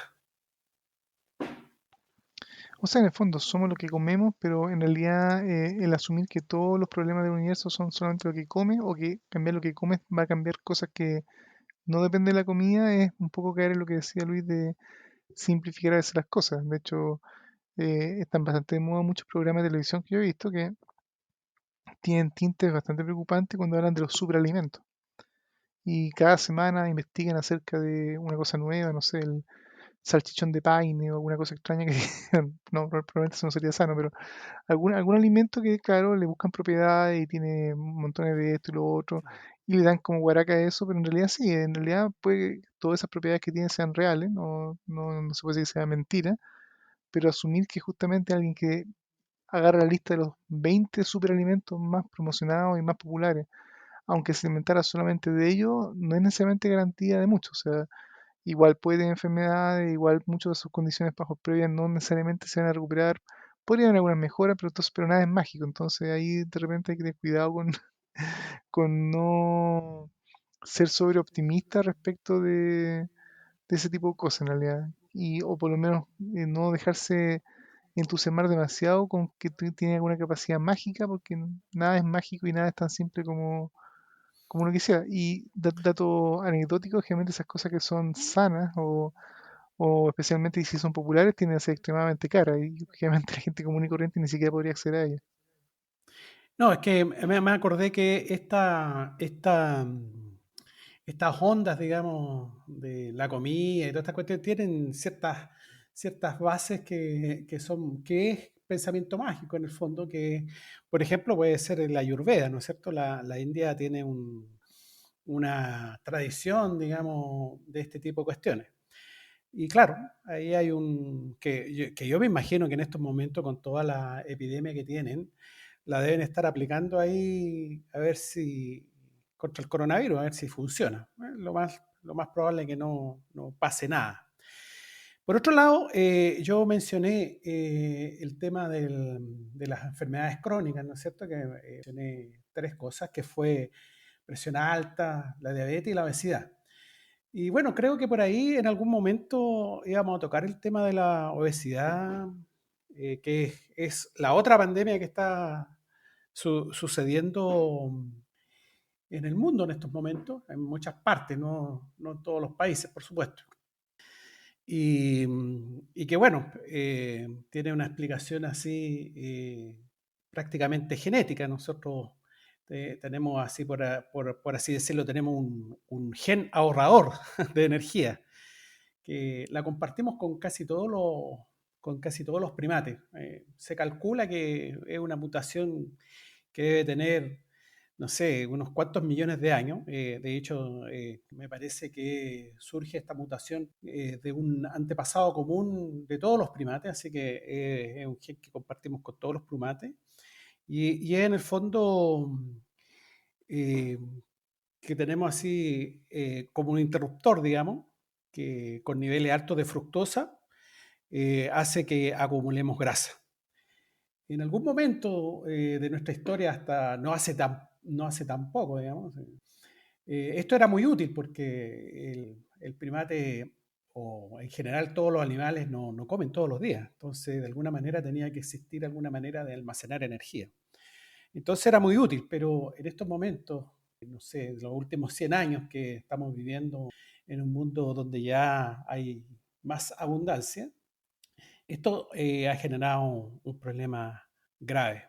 O sea, en el fondo somos lo que comemos, pero en realidad el asumir que todos los problemas del universo son solamente lo que comes o que cambiar lo que comes va a cambiar cosas que no dependen de la comida es un poco caer en lo que decía Luis de simplificar a veces las cosas. De hecho, están bastante de moda muchos programas de televisión que yo he visto que tienen tintes bastante preocupantes cuando hablan de los superalimentos. Y cada semana investigan acerca de una cosa nueva, no sé, el salchichón de paine o alguna cosa extraña que no, probablemente eso no sería sano, pero algún alimento que, claro, le buscan propiedades y tiene montones de esto y lo otro, y le dan como guaraca a eso, pero en realidad sí, en realidad puede que todas esas propiedades que tiene sean reales, no se puede decir que sea mentira, pero asumir que justamente alguien que agarra la lista de los 20 superalimentos más promocionados y más populares, aunque se inventara solamente de ellos, no es necesariamente garantía de mucho, o sea, igual puede tener enfermedades, igual muchas de sus condiciones bajo previas no necesariamente se van a recuperar. Podría haber algunas mejoras, pero nada es mágico. Entonces ahí de repente hay que tener cuidado con no ser sobreoptimista respecto de ese tipo de cosas en realidad. O por lo menos no dejarse entusiasmar demasiado con que tú tienes alguna capacidad mágica, porque nada es mágico y nada es tan simple como uno quisiera. Y dato anecdótico, generalmente esas cosas que son sanas o especialmente si son populares, tienden a ser extremadamente caras y obviamente la gente común y corriente ni siquiera podría acceder a ellas.
No, es que me acordé que estas ondas, digamos, de la comida y todas estas cuestiones tienen ciertas bases que es pensamiento mágico en el fondo, que por ejemplo puede ser la Ayurveda, ¿no es cierto? La India tiene una tradición, digamos, de este tipo de cuestiones. Y claro, ahí hay que yo me imagino que en estos momentos, con toda la epidemia que tienen, la deben estar aplicando ahí a ver si, contra el coronavirus, a ver si funciona. Lo más probable es que no pase nada. Por otro lado, yo mencioné el tema de las enfermedades crónicas, ¿no es cierto? Que mencioné tres cosas, que fue presión alta, la diabetes y la obesidad. Y bueno, creo que por ahí en algún momento íbamos a tocar el tema de la obesidad, que es la otra pandemia que está sucediendo en el mundo en estos momentos, en muchas partes, no en todos los países, por supuesto. Y que bueno, tiene una explicación así prácticamente genética. Nosotros tenemos así, por así decirlo, tenemos un gen ahorrador de energía, que la compartimos con casi todos los primates. Se calcula que es una mutación que debe tener, no sé, unos cuantos millones de años. De hecho, me parece que surge esta mutación de un antepasado común de todos los primates, así que es un gen que compartimos con todos los primates. Y es en el fondo eh, que tenemos así como un interruptor, digamos, que con niveles altos de fructosa hace que acumulemos grasa. En algún momento de nuestra historia, hasta no hace tan poco, digamos, esto era muy útil porque el primate, o en general todos los animales, no comen todos los días. Entonces, de alguna manera tenía que existir alguna manera de almacenar energía. Entonces era muy útil, pero en estos momentos, no sé, los últimos 100 años que estamos viviendo en un mundo donde ya hay más abundancia, esto ha generado un problema grave.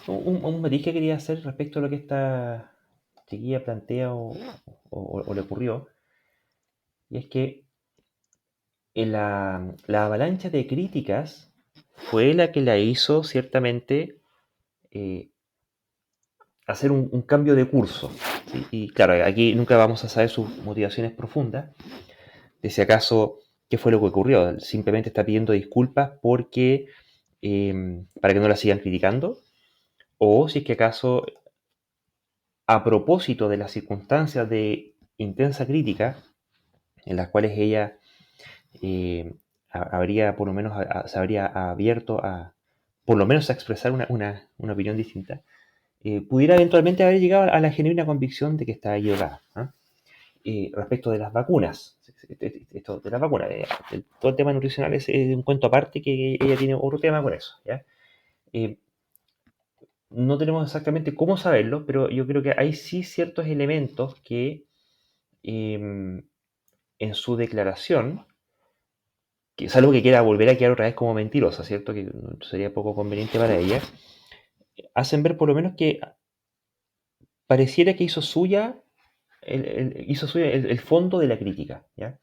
Un matiz que quería hacer respecto a lo que esta chiquilla plantea o le ocurrió, y es que la avalancha de críticas fue la que la hizo ciertamente eh, hacer un cambio de curso. ¿Sí? Y claro, aquí nunca vamos a saber sus motivaciones profundas, de si acaso qué fue lo que ocurrió. Simplemente está pidiendo disculpas porque para que no la sigan criticando, o si es que acaso a propósito de las circunstancias de intensa crítica en las cuales ella habría por lo menos se habría abierto a por lo menos a expresar una opinión distinta, pudiera eventualmente haber llegado a la genuina convicción de que está equivocada, ¿no? Respecto de las vacunas, esto de las vacunas, todo el tema nutricional es un cuento aparte, que ella tiene otro tema con eso, ¿ya? Eh, no tenemos exactamente cómo saberlo, pero yo creo que hay sí ciertos elementos que en su declaración, que salvo que quiera volver a quedar otra vez como mentirosa, ¿cierto? Que sería poco conveniente para ella, hacen ver por lo menos que pareciera que hizo suya el fondo de la crítica, ¿ya?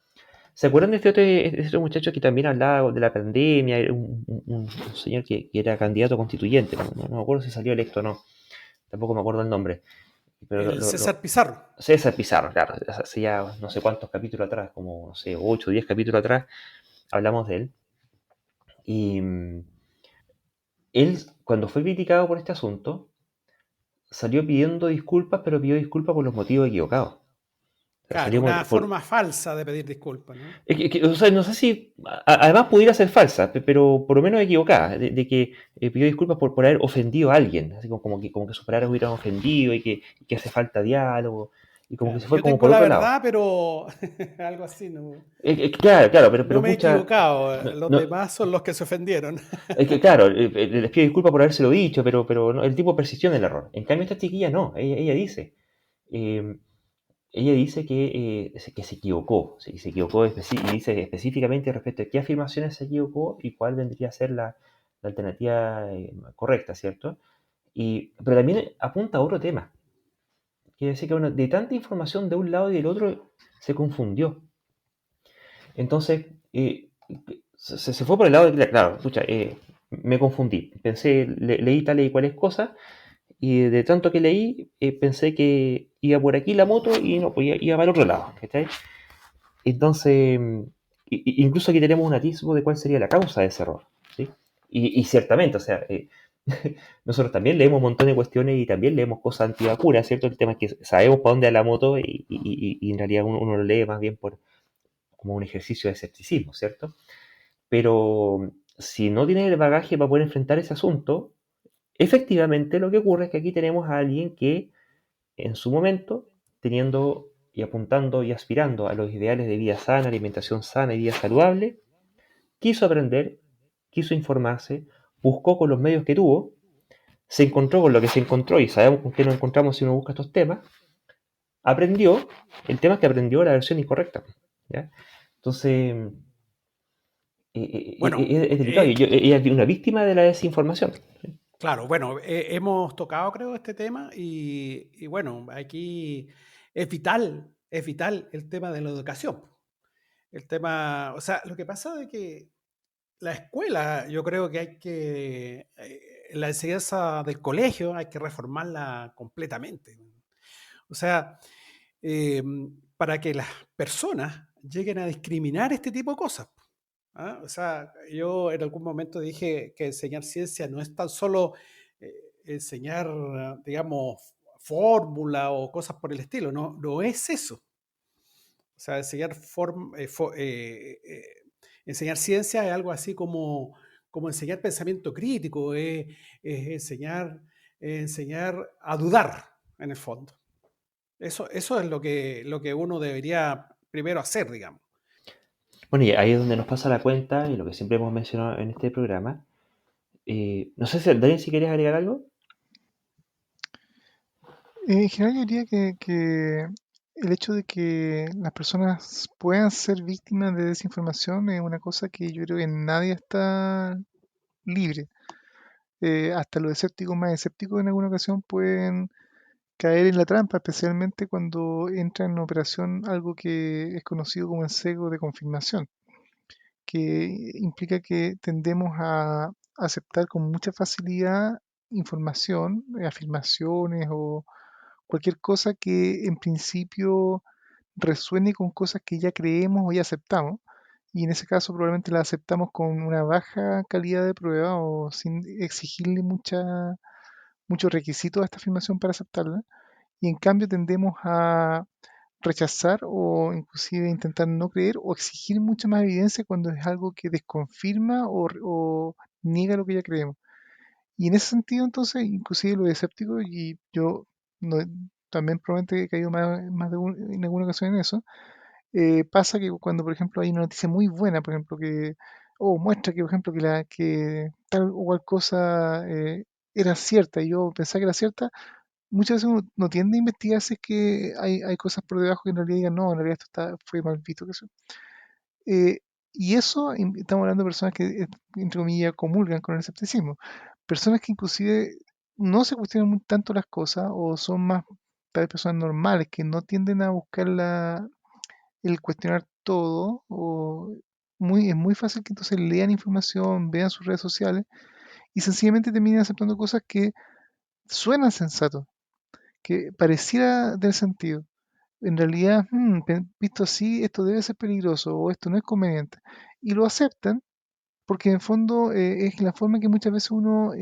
¿Se acuerdan de este muchacho que también hablaba de la pandemia? Un señor que era candidato constituyente, no me acuerdo si salió electo o no, tampoco me acuerdo el nombre. Pero
El César Pizarro.
César Pizarro, claro, hace ya no sé cuántos capítulos atrás, como no sé, 8 o 10 capítulos atrás, hablamos de él. Y él, cuando fue criticado por este asunto, salió pidiendo disculpas, pero pidió disculpas por los motivos equivocados. O sea,
Claro, una forma falsa de pedir disculpas, ¿no?
O sea, no sé si además pudiera ser falsa, pero por lo menos equivocada, de que pidió disculpas por haber ofendido a alguien, así como que sus palabras hubieran ofendido y que hace falta diálogo, y como que
Claro,
se fue
yo
como
tengo
por
la
otro lado.
verdad, pero algo así, ¿no?
Claro, pero
No me he
pucha,
equivocado, los
no,
demás son los que se ofendieron.
es que claro, les pido disculpas por habérselo dicho, pero no, el tipo persistió en el error. En cambio, esta chiquilla no, eh, ella dice que se equivocó, se equivocó y dice específicamente respecto a qué afirmaciones se equivocó y cuál vendría a ser la alternativa correcta, ¿cierto? Pero también apunta a otro tema, que decir que bueno, de tanta información de un lado y del otro se confundió. Entonces, se fue por el lado de que, claro, escucha, me confundí, pensé, leí tales y cuales cosas, y de tanto que leí, pensé que iba por aquí la moto y no, pues iba para el otro lado, ¿cachai? Entonces, incluso aquí tenemos un atisbo de cuál sería la causa de ese error, ¿sí? Y ciertamente, o sea, nosotros también leemos un montón de cuestiones y también leemos cosas antivacunas, ¿cierto? El tema es que sabemos para dónde va la moto y en realidad uno lo lee más bien como un ejercicio de escepticismo, ¿cierto? Pero si no tienes el bagaje para poder enfrentar ese asunto, efectivamente lo que ocurre es que aquí tenemos a alguien que en su momento, teniendo y apuntando y aspirando a los ideales de vida sana, alimentación sana y vida saludable, quiso aprender, quiso informarse, buscó con los medios que tuvo, se encontró con lo que se encontró y sabemos con qué nos encontramos si uno busca estos temas, aprendió, el tema es que aprendió la versión incorrecta, ¿ya? Entonces,
Bueno,
es delicado, ella es una víctima de la desinformación.
claro, bueno, hemos tocado, creo, este tema y bueno, aquí es vital el tema de la educación. el tema, o sea, lo que pasa es que la escuela, yo creo que la enseñanza del colegio hay que reformarla completamente. O sea, eh, para que las personas lleguen a discriminar este tipo de cosas. ¿Ah? O sea, yo en algún momento dije que enseñar ciencia no es tan solo eh, enseñar, digamos, fórmula o cosas por el estilo, no, no es eso. O sea, enseñar ciencia es algo así como enseñar pensamiento crítico, es enseñar a dudar, en el fondo. Eso es lo que uno debería primero hacer, digamos.
Bueno, y ahí es donde nos pasa la cuenta y lo que siempre hemos mencionado en este programa. No sé si, Daniel, si querías agregar algo.
En general, yo diría que el hecho de que las personas puedan ser víctimas de desinformación es una cosa que yo creo que nadie está libre. Hasta los escépticos más escépticos en alguna ocasión pueden caer en la trampa, especialmente cuando entra en operación algo que es conocido como el sesgo de confirmación, que implica que tendemos a aceptar con mucha facilidad información, afirmaciones o cualquier cosa que en principio resuene con cosas que ya creemos o ya aceptamos. Y en ese caso probablemente la aceptamos con una baja calidad de prueba o sin exigirle muchos requisitos a esta afirmación para aceptarla. Y en cambio tendemos a rechazar o inclusive intentar no creer o exigir mucha más evidencia cuando es algo que desconfirma o niega lo que ya creemos. Y en ese sentido, entonces, inclusive los escépticos, y yo no- también probablemente he caído más en alguna ocasión en eso, pasa que cuando, por ejemplo, hay una noticia muy buena, por ejemplo, o muestra que, por ejemplo, que tal o cual cosa era cierta y yo pensaba que era cierta, muchas veces uno no tiende a investigar si es que hay cosas por debajo que en realidad digan, no, en realidad fue mal visto, que eh, y eso, estamos hablando de personas que, entre comillas, comulgan con el escepticismo. Personas que inclusive no se cuestionan tanto las cosas o son más tal vez personas normales que no tienden a buscar el cuestionar todo o es muy fácil que entonces lean información, vean sus redes sociales y sencillamente terminen aceptando cosas que suenan sensatos, que pareciera tener sentido. En realidad, visto así, esto debe ser peligroso o esto no es conveniente. Y lo aceptan porque en el fondo es la forma en que muchas veces uno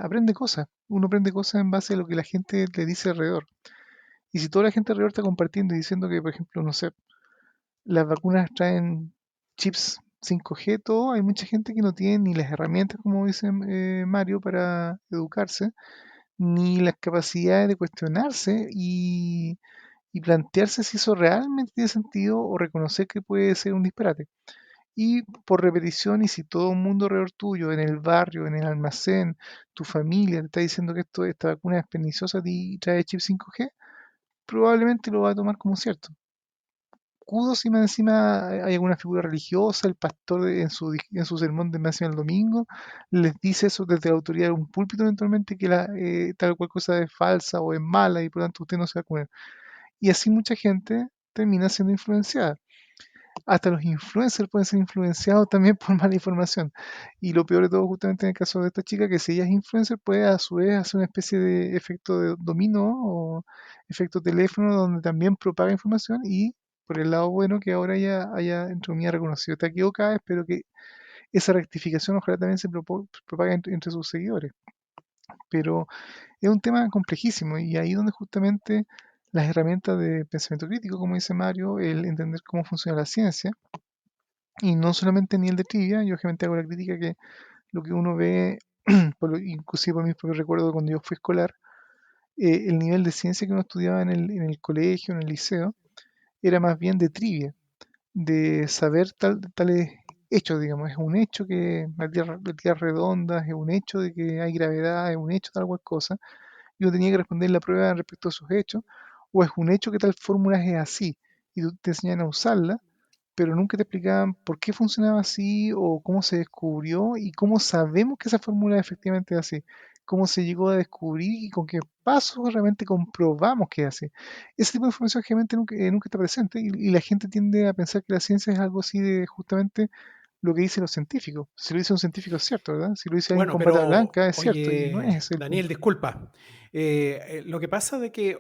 aprende cosas. Uno aprende cosas en base a lo que la gente le dice alrededor. Y si toda la gente alrededor está compartiendo y diciendo que, por ejemplo, no sé, las vacunas traen chips 5G, todo, hay mucha gente que no tiene ni las herramientas, como dice Mario, para educarse, ni las capacidades de cuestionarse y plantearse si eso realmente tiene sentido o reconocer que puede ser un disparate. Y por repetición, y si todo el mundo alrededor tuyo, en el barrio, en el almacén, tu familia te está diciendo que esta vacuna es perniciosa y trae chip 5G, probablemente lo va a tomar como cierto. Kudos si más encima hay alguna figura religiosa, el pastor en su sermón de más encima el domingo, les dice eso desde la autoridad de un púlpito eventualmente que tal cual cosa es falsa o es mala y por lo tanto usted no se va a comer. Y así mucha gente termina siendo influenciada. Hasta los influencers pueden ser influenciados también por mala información. Y lo peor de todo, justamente en el caso de esta chica, que si ella es influencer, puede a su vez hacer una especie de efecto de dominó o efecto teléfono donde también propaga información y por el lado bueno que ahora ella haya, entre comillas, reconocido. Está equivocada, espero que esa rectificación ojalá también se propague entre sus seguidores. Pero es un tema complejísimo y ahí donde justamente las herramientas de pensamiento crítico, como dice Mario, el entender cómo funciona la ciencia, y no solamente ni el de trivia, yo obviamente hago la crítica que lo que uno ve, inclusive por mis propios recuerdos de cuando yo fui escolar, el nivel de ciencia que uno estudiaba en el colegio, en el liceo, era más bien de trivia, de saber tales hechos, digamos. Es un hecho que la tierra es redonda, es un hecho de que hay gravedad, es un hecho tal cual cosa, y uno tenía que responder la prueba respecto a esos hechos, o es un hecho que tal fórmula es así, y te enseñan a usarla, pero nunca te explicaban por qué funcionaba así o cómo se descubrió y cómo sabemos que esa fórmula efectivamente es así. cómo se llegó a descubrir y con qué pasos realmente comprobamos que es así. Ese tipo de información generalmente nunca está presente y la gente tiende a pensar que la ciencia es algo así de justamente lo que dicen los científicos. Si lo dice un científico es cierto, ¿verdad? Si lo dice alguien
Bueno,
con bata
pero
blanca es cierto y no es
oye,
ese el
Daniel,
punto.
disculpa. Lo que pasa de que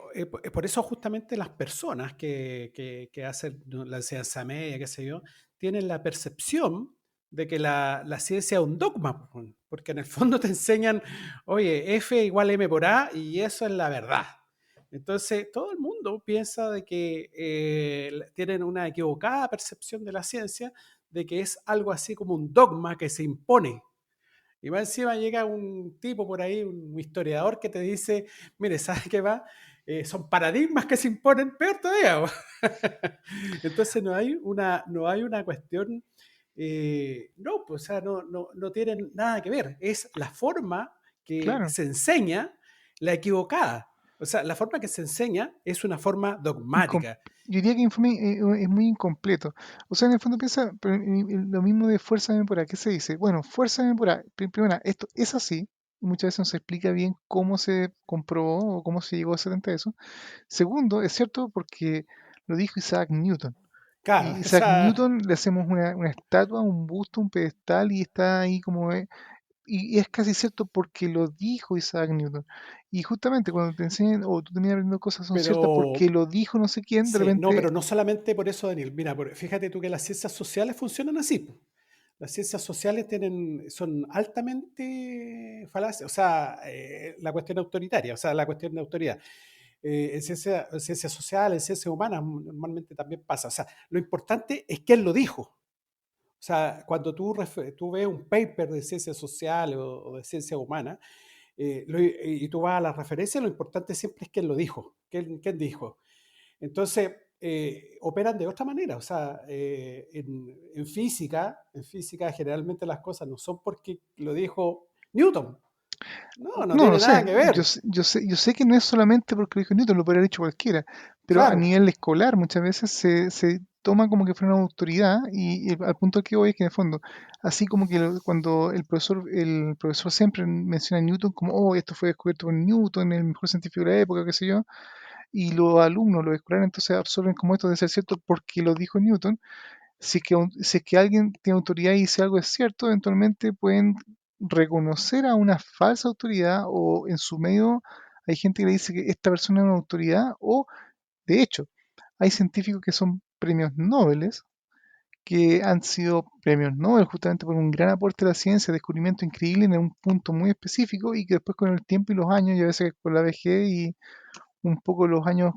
por eso justamente las personas que hacen la enseñanza media, qué sé yo, tienen la percepción de que la ciencia es un dogma, po, porque en el fondo te enseñan, oye, F igual M por A y eso es la verdad. Entonces, todo el mundo piensa de que tienen una equivocada percepción de la ciencia, de que es algo así como un dogma que se impone. Y más encima llega un tipo por ahí, un historiador que te dice, mire, ¿sabes qué va? Son paradigmas que se imponen, peor todavía. ¿No? Entonces no hay una cuestión, no, pues, o sea, no tienen nada que ver. Es la forma que
Claro.
se enseña la equivocada. O sea, la forma que se enseña es una forma
incom-
dogmática.
yo diría que informe es muy incompleto. O sea, en el fondo piensa pero lo mismo de fuerza temporal. ¿Qué se dice? Bueno, fuerza temporal. Primero, esto es así. Y muchas veces no se explica bien cómo se comprobó o cómo se llegó a hacer ante eso. Segundo, es cierto porque lo dijo Isaac Newton.
Claro,
Y Isaac
esa,
Newton le hacemos una estatua, un busto, un pedestal y está ahí como y es casi cierto porque lo dijo Isaac Newton. Y justamente cuando te enseñan o tú terminas aprendiendo cosas son ciertas porque
pero
lo dijo no sé quién, de
sí, no, pero
repente,
no solamente por eso, Daniel. Mira, fíjate tú que las ciencias sociales funcionan así, po. Las ciencias sociales son altamente falaces, o sea, la cuestión autoritaria, o sea, la cuestión de autoridad. En ciencias sociales, en ciencias humanas, normalmente también pasa. O sea, lo importante es quién lo dijo. O sea, cuando tú ves un paper de ciencias sociales o de ciencias humanas, y tú vas a la referencia, lo importante siempre es quién lo dijo, quién dijo. Entonces, operan de otra manera. O sea, en física generalmente las cosas no son porque lo dijo Newton. No, no
no lo
tiene nada
sé,
que ver.
yo sé que no es solamente porque lo dijo Newton, lo podría haber dicho cualquiera, pero a
Claro.
nivel escolar muchas veces se toma como que fuera una autoridad y al punto que voy es que en el fondo, así como que cuando el profesor siempre menciona a Newton como, oh, esto fue descubierto por Newton, el mejor científico de la época, qué sé yo, y los alumnos, los escolares, entonces absorben como esto de ser cierto porque lo dijo Newton. Si es que alguien tiene autoridad y dice algo es cierto, eventualmente pueden reconocer a una falsa autoridad o en su medio hay gente que le dice que esta persona es una autoridad o, de hecho, hay científicos que son premios Nobel que han sido premios Nobel justamente por un gran aporte a la ciencia, descubrimiento increíble en un punto muy específico y que después con el tiempo y los años, y a veces con la vejez y un poco los años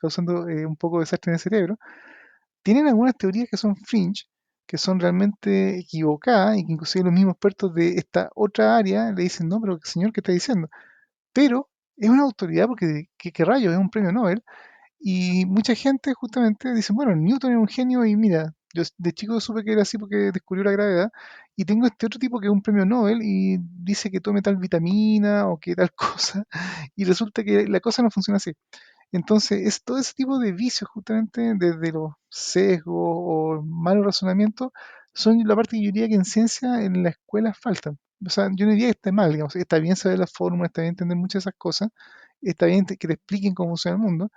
causando un poco de desastre en el cerebro, tienen algunas teorías que son fringe, que son realmente equivocadas y que inclusive los mismos expertos de esta otra área le dicen, no, pero señor, ¿qué está diciendo? Pero es una autoridad porque, ¿qué rayos? Es un premio Nobel. Y mucha gente justamente dice, bueno, Newton es un genio y mira, yo de chico supe que era así porque descubrió la gravedad. Y tengo este otro tipo que es un premio Nobel y dice que tome tal vitamina o que tal cosa. Y resulta que la cosa no funciona así. Entonces, es todo ese tipo de vicios, justamente, desde los sesgos o malos razonamientos, son la parte que yo diría que en ciencia en la escuela faltan. O sea, yo no diría que esté mal, digamos, está bien saber las fórmulas, está bien entender muchas de esas cosas, está bien que te expliquen cómo funciona el mundo,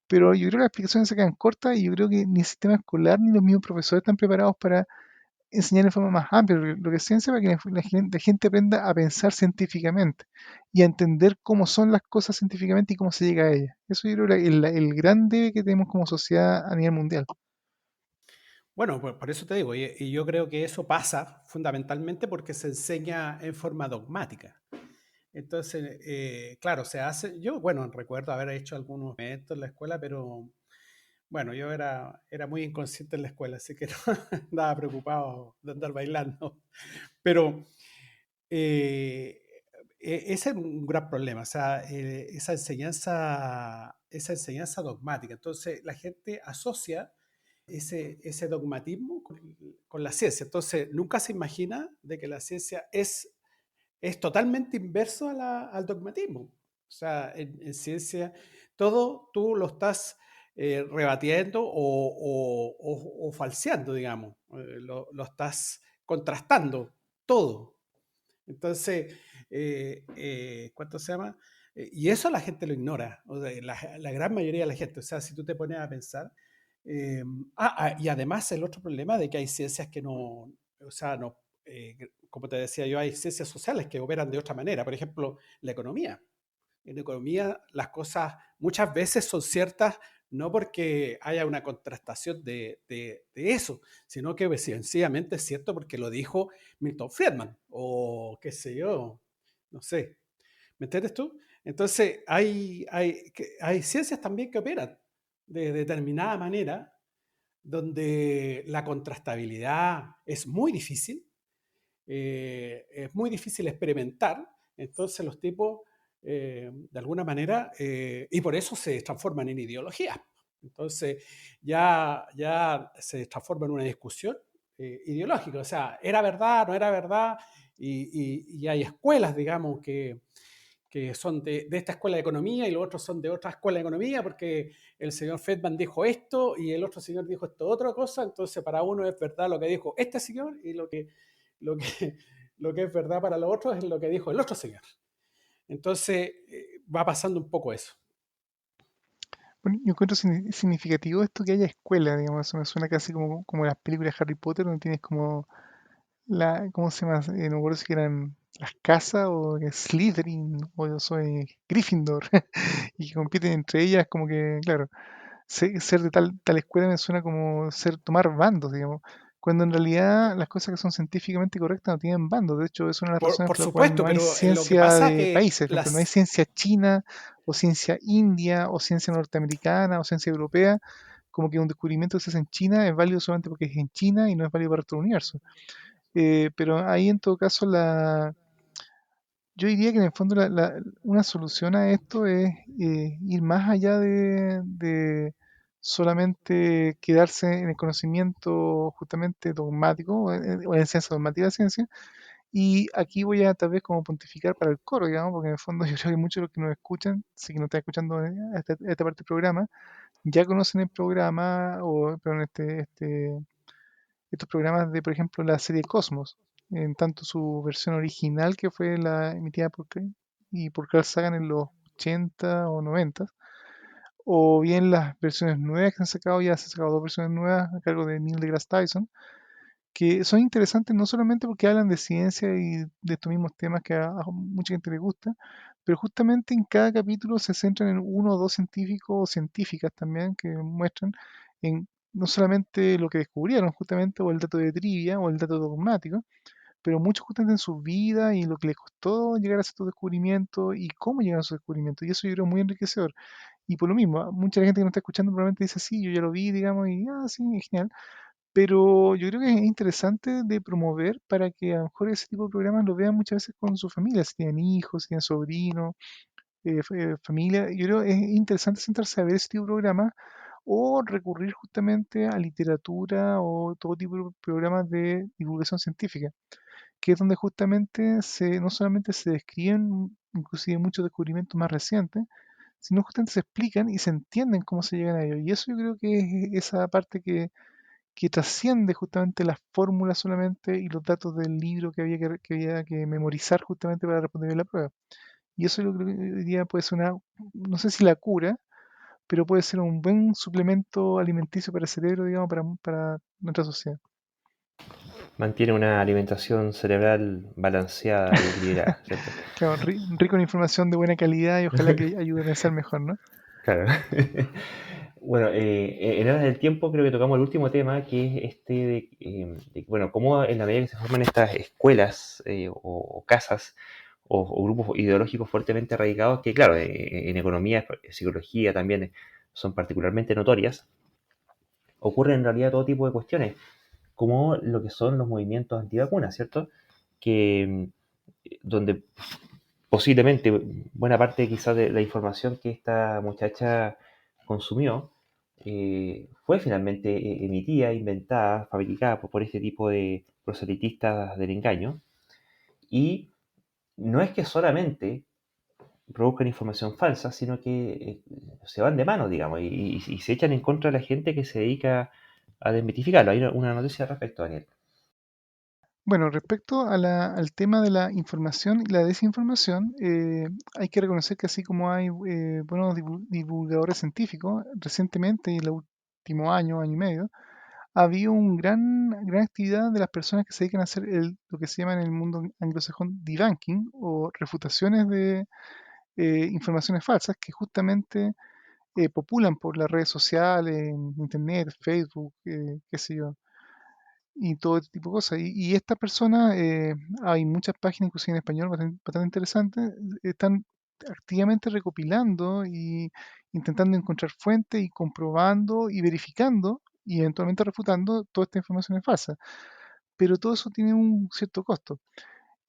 pero yo creo que las explicaciones se quedan cortas y yo creo que ni el sistema escolar ni los mismos profesores están preparados para enseñar de forma más amplia lo que es ciencia para que la gente aprenda a pensar científicamente y a entender cómo son las cosas científicamente y cómo se llega a ellas. Eso yo creo que es el gran debe que tenemos como sociedad a nivel mundial.
Bueno, por eso te digo, y yo creo que eso pasa fundamentalmente porque se enseña en forma dogmática. Entonces, claro, se hace, yo, bueno, recuerdo haber hecho algunos eventos en la escuela, pero bueno, yo era muy inconsciente en la escuela, así que no andaba preocupado de andar bailando. Pero eh, ese es un gran problema, o sea, esa enseñanza dogmática. Entonces, la gente asocia ese dogmatismo con la ciencia. Entonces, nunca se imagina de que la ciencia es totalmente inverso al dogmatismo. O sea, en ciencia, todo tú lo estás rebatiendo o falseando, digamos. Lo estás contrastando todo. Entonces, ¿cuánto se llama? Y eso la gente lo ignora, o sea, la gran mayoría de la gente. O sea, si tú te pones a pensar. eh, y además el otro problema de que hay ciencias que no, o sea, no, como te decía yo, hay ciencias sociales que operan de otra manera. Por ejemplo, la economía. En economía las cosas muchas veces son ciertas no porque haya una contrastación de eso, sino que sencillamente es cierto porque lo dijo Milton Friedman o qué sé yo, no sé. ¿Me entiendes tú? Entonces hay ciencias también que operan de determinada manera donde la contrastabilidad es muy difícil experimentar, entonces los tipos, de alguna manera, y por eso se transforman en ideologías. Entonces ya se transforma en una discusión ideológica, o sea, era verdad, no era verdad, y hay escuelas, digamos, que son de esta escuela de economía y los otros son de otra escuela de economía porque el señor Feldman dijo esto y el otro señor dijo esto otra cosa, entonces para uno es verdad lo que dijo este señor y lo que, lo que es verdad para los otros es lo que dijo el otro señor. Entonces va pasando un poco eso.
Bueno, yo encuentro significativo esto que haya escuela, digamos, eso me suena casi como las películas de Harry Potter, donde tienes como ¿cómo se llama? No me acuerdo si eran las casas o que Slytherin o yo soy Gryffindor, y que compiten entre ellas, como que, claro, ser de tal escuela me suena como tomar bandos, digamos, cuando en realidad las cosas que son científicamente correctas no tienen bandos. De hecho, es una de las razones
Por
por la cual
supuesto,
no hay
pero lo que
ciencia
pasa
de
que
países. Por ejemplo, no hay ciencia china o ciencia india o ciencia norteamericana o ciencia europea. Como que un descubrimiento que se hace en China es válido solamente porque es en China y no es válido para todo el universo. Pero ahí en todo caso yo diría que en el fondo una solución a esto es ir más allá de solamente quedarse en el conocimiento justamente dogmático o en la ciencia dogmática de ciencia. Y aquí voy a tal vez como pontificar para el coro, digamos, porque en el fondo yo creo que muchos de los que nos escuchan, si que nos están escuchando esta parte del programa, ya conocen el programa o perdón, estos programas de, por ejemplo, la serie Cosmos, en tanto su versión original que fue la emitida por Carl Sagan en los 80 o 90, o bien las versiones nuevas que se han sacado, ya se han sacado dos versiones nuevas a cargo de Neil deGrasse Tyson, que son interesantes no solamente porque hablan de ciencia y de estos mismos temas que a mucha gente le gusta, pero justamente en cada capítulo se centran en uno o dos científicos o científicas también que muestran en no solamente lo que descubrieron justamente o el dato de trivia o el dato dogmático, pero mucho justamente en su vida y lo que les costó llegar a estos descubrimientos y cómo llegaron a esos descubrimientos. Y eso yo creo muy enriquecedor. Y por lo mismo, mucha gente que nos está escuchando probablemente dice, sí, yo ya lo vi, digamos, y sí, es genial, pero yo creo que es interesante de promover para que a lo mejor ese tipo de programas lo vean muchas veces con su familia, si tienen hijos, si tienen sobrinos, familia. Yo creo que es interesante sentarse a ver ese tipo de programas o recurrir justamente a literatura o todo tipo de programas de divulgación científica, que es donde justamente no solamente se describen inclusive muchos descubrimientos más recientes, sino justamente se explican y se entienden cómo se llegan a ellos. Y eso yo creo que es esa parte que trasciende justamente las fórmulas solamente y los datos del libro que había que memorizar justamente para responder bien la prueba. Y eso yo creo que hoy día puede ser no sé si la cura, pero puede ser un buen suplemento alimenticio para el cerebro, digamos, para nuestra sociedad.
Mantiene una alimentación cerebral balanceada y equilibrada, ¿cierto?
Claro, rico en información de buena calidad y ojalá que ayude a pensar mejor, ¿no?
Claro. Bueno, en aras del tiempo creo que tocamos el último tema, que es este bueno, cómo en la medida que se forman estas escuelas o casas o grupos ideológicos fuertemente arraigados, que claro, en economía, psicología también son particularmente notorias, ocurren en realidad todo tipo de cuestiones, como lo que son los movimientos antivacunas, ¿cierto? Que donde posiblemente buena parte quizás de la información que esta muchacha consumió fue finalmente emitida, inventada, fabricada por este tipo de proselitistas del engaño. Y no es que solamente produzcan información falsa, sino que se van de mano, digamos, y se echan en contra de la gente que se dedica a desmitificarlo. Hay una noticia al respecto, Daniel.
Bueno, respecto al tema de la información y la desinformación, hay que reconocer que así como hay buenos divulgadores científicos, recientemente, en el último año, año y medio, ha habido gran actividad de las personas que se dedican a hacer lo que se llama en el mundo anglosajón debunking o refutaciones de informaciones falsas que justamente populan por las redes sociales, en internet, Facebook, qué sé yo, y todo este tipo de cosas. Y estas personas, hay muchas páginas, inclusive en español, bastante interesantes, están activamente recopilando y intentando encontrar fuentes y comprobando y verificando y eventualmente refutando toda esta información es falsa. Pero todo eso tiene un cierto costo.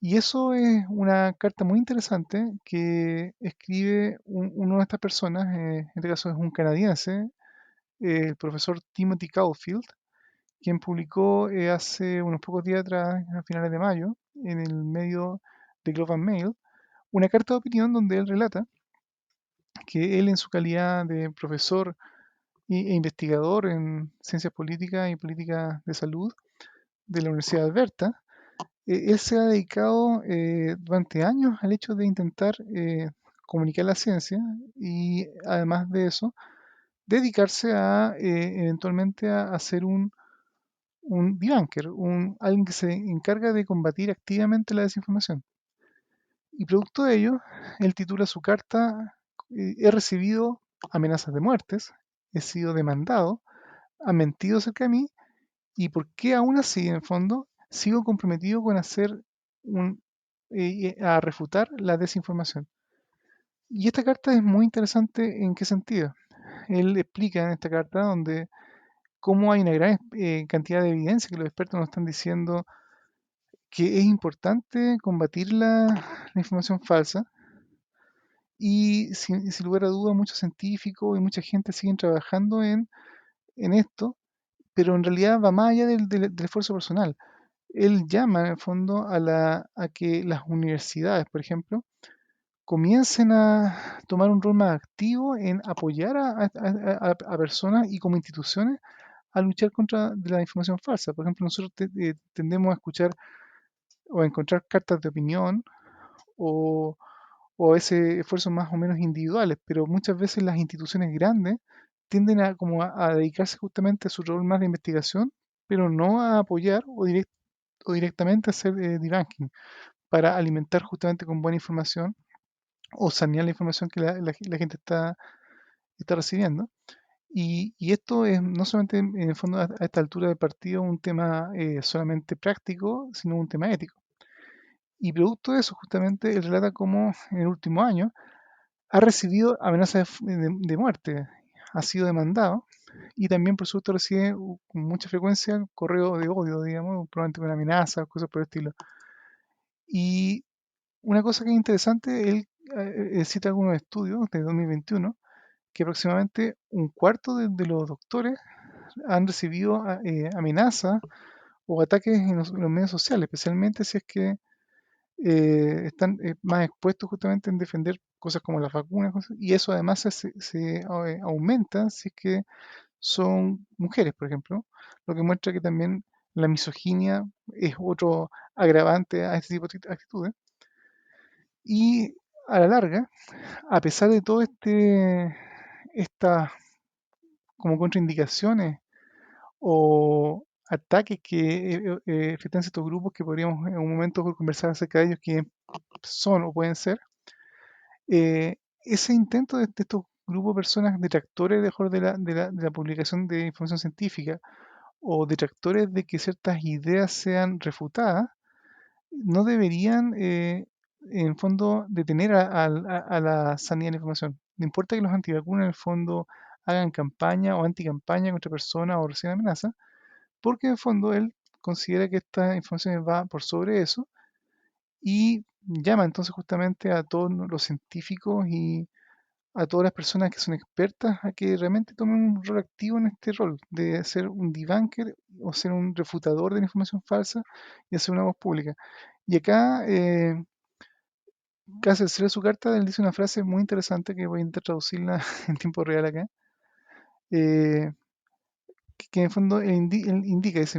Y eso es una carta muy interesante que escribe uno de estas personas, en este caso es un canadiense, el profesor Timothy Caulfield, quien publicó hace unos pocos días atrás, a finales de mayo, en el medio de Globe and Mail, una carta de opinión donde él relata que él en su calidad de profesor e investigador en ciencias políticas y políticas de salud de la Universidad de Alberta, él se ha dedicado durante años al hecho de intentar comunicar la ciencia y además de eso, dedicarse a eventualmente a hacer un debunker, alguien que se encarga de combatir activamente la desinformación. Y producto de ello, él titula su carta, he recibido amenazas de muertes, he sido demandado, han mentido acerca de mí, y por qué aún así, en el fondo, sigo comprometido con hacer a refutar la desinformación. Y esta carta es muy interesante en qué sentido. Él explica en esta carta donde cómo hay una gran cantidad de evidencia que los expertos nos están diciendo que es importante combatir la información falsa y sin lugar a dudas muchos científicos y mucha gente siguen trabajando en esto, pero en realidad va más allá del esfuerzo personal. Él llama en el fondo a que las universidades, por ejemplo, comiencen a tomar un rol más activo en apoyar a personas y como instituciones a luchar contra de la información falsa. Por ejemplo, nosotros tendemos a escuchar o a encontrar cartas de opinión o, o a veces esfuerzos más o menos individuales, pero muchas veces las instituciones grandes tienden a dedicarse justamente a su rol más de investigación, pero no a apoyar o directamente a hacer debunking para alimentar justamente con buena información o sanear la información que la gente está recibiendo. Y esto es no solamente en el fondo a esta altura del partido un tema solamente práctico, sino un tema ético. Y producto de eso, justamente, él relata cómo en el último año ha recibido amenazas de muerte, ha sido demandado y también, por supuesto, recibe con mucha frecuencia correo de odio, digamos, probablemente con amenazas, cosas por el estilo. Y una cosa que es interesante, él cita algunos estudios de 2021 que aproximadamente un cuarto de los doctores han recibido amenazas o ataques en los medios sociales, especialmente si es que están más expuestos justamente en defender cosas como las vacunas, y eso además se aumenta si es que son mujeres, por ejemplo, lo que muestra que también la misoginia es otro agravante a este tipo de actitudes. Y a la larga, a pesar de todo estas como contraindicaciones o ataques que efectúan estos grupos que podríamos en un momento conversar acerca de ellos, que son o pueden ser, ese intento de estos grupos de personas detractores de la publicación de información científica o detractores de que ciertas ideas sean refutadas, no deberían, en el fondo, detener a la sanidad de la información. No importa que los antivacunas, en el fondo, hagan campaña o anticampaña contra personas o reciban amenazas, porque en el fondo él considera que esta información va por sobre eso y llama entonces justamente a todos los científicos y a todas las personas que son expertas a que realmente tomen un rol activo en este rol de ser un debunker o ser un refutador de la información falsa y hacer una voz pública. Y acá, casi al cerrar su carta, él dice una frase muy interesante que voy a intentar traducirla en tiempo real acá, eh, que en el fondo él indica, dice,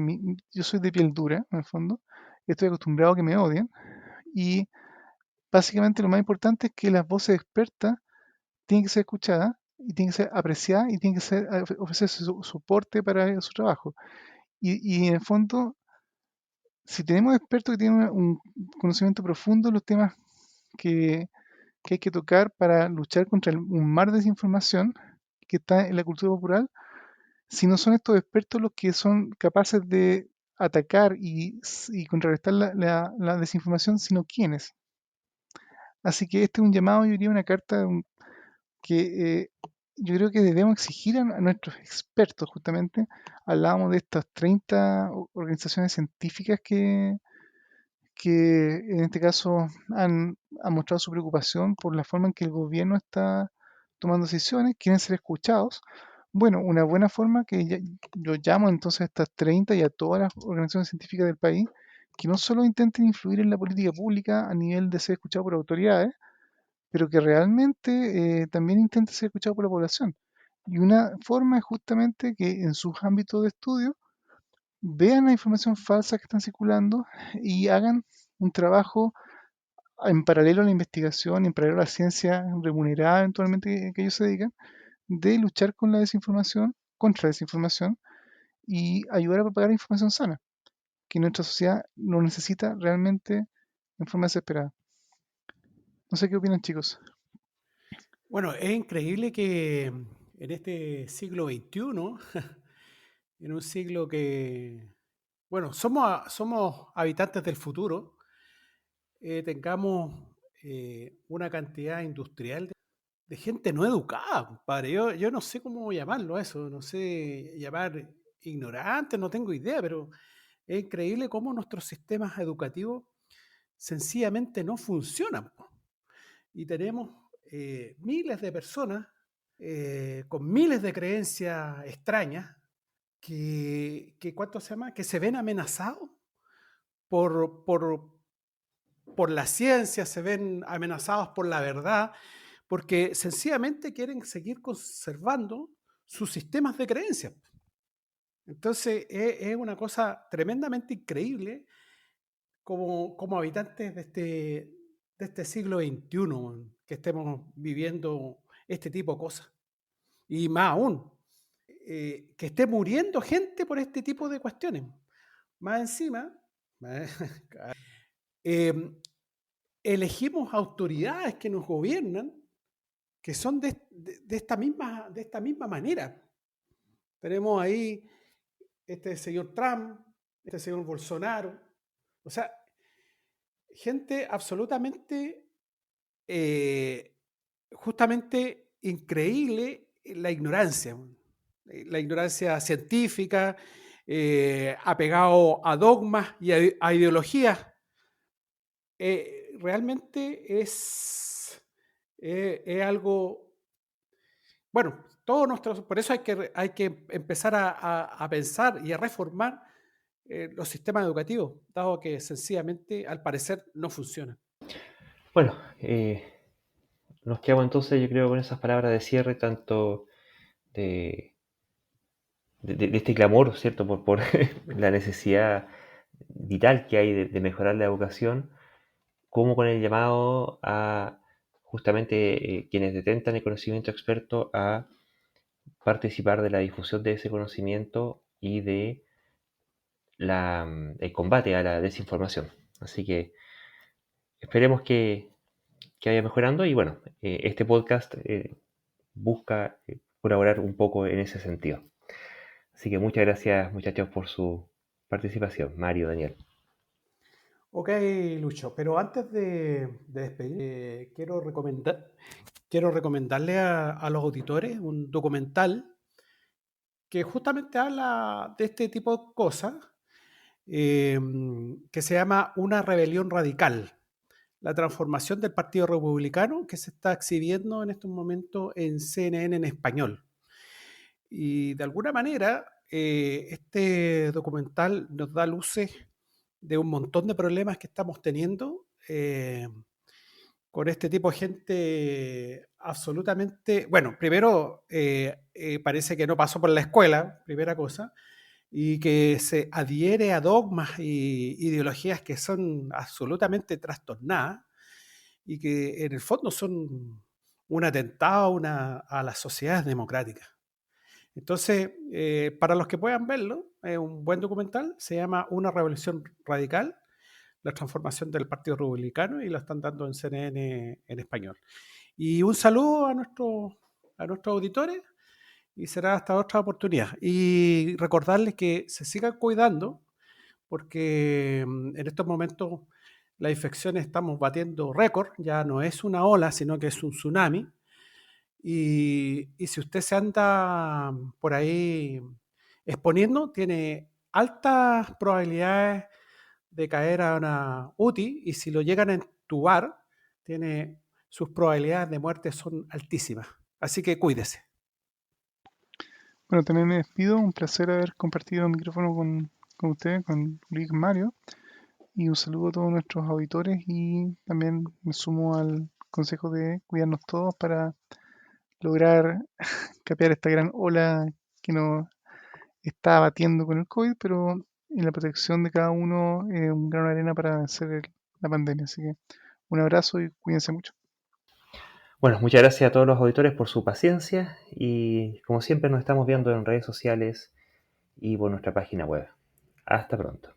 yo soy de piel dura, en el fondo, estoy acostumbrado a que me odien y básicamente lo más importante es que las voces expertas tienen que ser escuchadas y tienen que ser apreciadas y tienen que ser, ofrecerse soporte para su trabajo. Y en el fondo, si tenemos expertos que tienen un conocimiento profundo en los temas que, que hay que tocar para luchar contra un mar de desinformación que está en la cultura popular, si no son estos expertos los que son capaces de atacar y contrarrestar la desinformación, sino quiénes. Así que este es un llamado, yo diría, una carta que yo creo que debemos exigir a nuestros expertos, justamente. Hablábamos de estas 30 organizaciones científicas que en este caso han mostrado su preocupación por la forma en que el gobierno está tomando decisiones, quieren ser escuchados. Bueno, una buena forma que yo llamo entonces a estas 30 y a todas las organizaciones científicas del país, que no solo intenten influir en la política pública a nivel de ser escuchados por autoridades, pero que realmente también intenten ser escuchados por la población. Y una forma es justamente que en sus ámbitos de estudio vean la información falsa que están circulando y hagan un trabajo en paralelo a la investigación, en paralelo a la ciencia remunerada eventualmente que ellos se dedican, de luchar con la desinformación, contra la desinformación y ayudar a propagar información sana, que nuestra sociedad lo necesita realmente en forma desesperada. No sé qué opinan, chicos.
Bueno, es increíble que en este siglo XXI, en un siglo que, bueno, somos habitantes del futuro, tengamos una cantidad industrial de gente no educada, compadre. Yo no sé cómo llamarlo a eso, no sé llamar ignorante, no tengo idea, pero es increíble cómo nuestros sistemas educativos sencillamente no funcionan, po. Y tenemos miles de personas con miles de creencias extrañas ¿cuánto se llama? Que se ven amenazados por, por, por la ciencia, se ven amenazados por la verdad, porque sencillamente quieren seguir conservando sus sistemas de creencias. Entonces es una cosa tremendamente increíble como habitantes de este siglo XXI que estemos viviendo este tipo de cosas. Y más aún, que esté muriendo gente por este tipo de cuestiones. Más encima, eh, elegimos autoridades que nos gobiernan que son de esta misma manera. Tenemos ahí este señor Trump, este señor Bolsonaro, o sea, gente absolutamente, justamente increíble la ignorancia científica, apegado a dogmas y a ideologías. Realmente es algo, bueno, por eso hay que empezar a pensar y a reformar los sistemas educativos, dado que sencillamente al parecer no funcionan.
Bueno, nos quedamos entonces, yo creo, con esas palabras de cierre, tanto de, de este clamor, ¿cierto?, por la necesidad vital que hay de mejorar la educación, como con el llamado a justamente quienes detentan el conocimiento experto a participar de la difusión de ese conocimiento y de el combate a la desinformación. Así que esperemos que vaya mejorando y bueno, este podcast busca colaborar un poco en ese sentido. Así que muchas gracias muchachos por su participación, Mario, Daniel.
Ok, Lucho, pero antes de despedir, quiero recomendarle a los auditores un documental que justamente habla de este tipo de cosas, que se llama Una rebelión radical, la transformación del Partido Republicano, que se está exhibiendo en estos momentos en CNN en español. Y de alguna manera, este documental nos da luces de un montón de problemas que estamos teniendo con este tipo de gente absolutamente, bueno, primero parece que no pasó por la escuela, primera cosa, y que se adhiere a dogmas y ideologías que son absolutamente trastornadas y que en el fondo son un atentado a las sociedades democráticas. Entonces, para los que puedan verlo, es un buen documental, se llama Una revolución radical, la transformación del Partido Republicano, y lo están dando en CNN en español. Y un saludo a nuestros auditores, y será hasta otra oportunidad. Y recordarles que se sigan cuidando, porque en estos momentos las infecciones estamos batiendo récord, ya no es una ola, sino que es un tsunami. Y si usted se anda por ahí exponiendo, tiene altas probabilidades de caer a una UTI, y si lo llegan a entubar, tiene, sus probabilidades de muerte son altísimas. Así que cuídese.
Bueno, también me despido. Un placer haber compartido el micrófono con usted, con Luis Mario. Y un saludo a todos nuestros auditores y también me sumo al consejo de cuidarnos todos para lograr capear esta gran ola que nos está batiendo con el COVID, pero en la protección de cada uno es un gran arena para vencer la pandemia. Así que un abrazo y cuídense mucho.
Bueno, muchas gracias a todos los auditores por su paciencia y como siempre nos estamos viendo en redes sociales y por nuestra página web. Hasta pronto.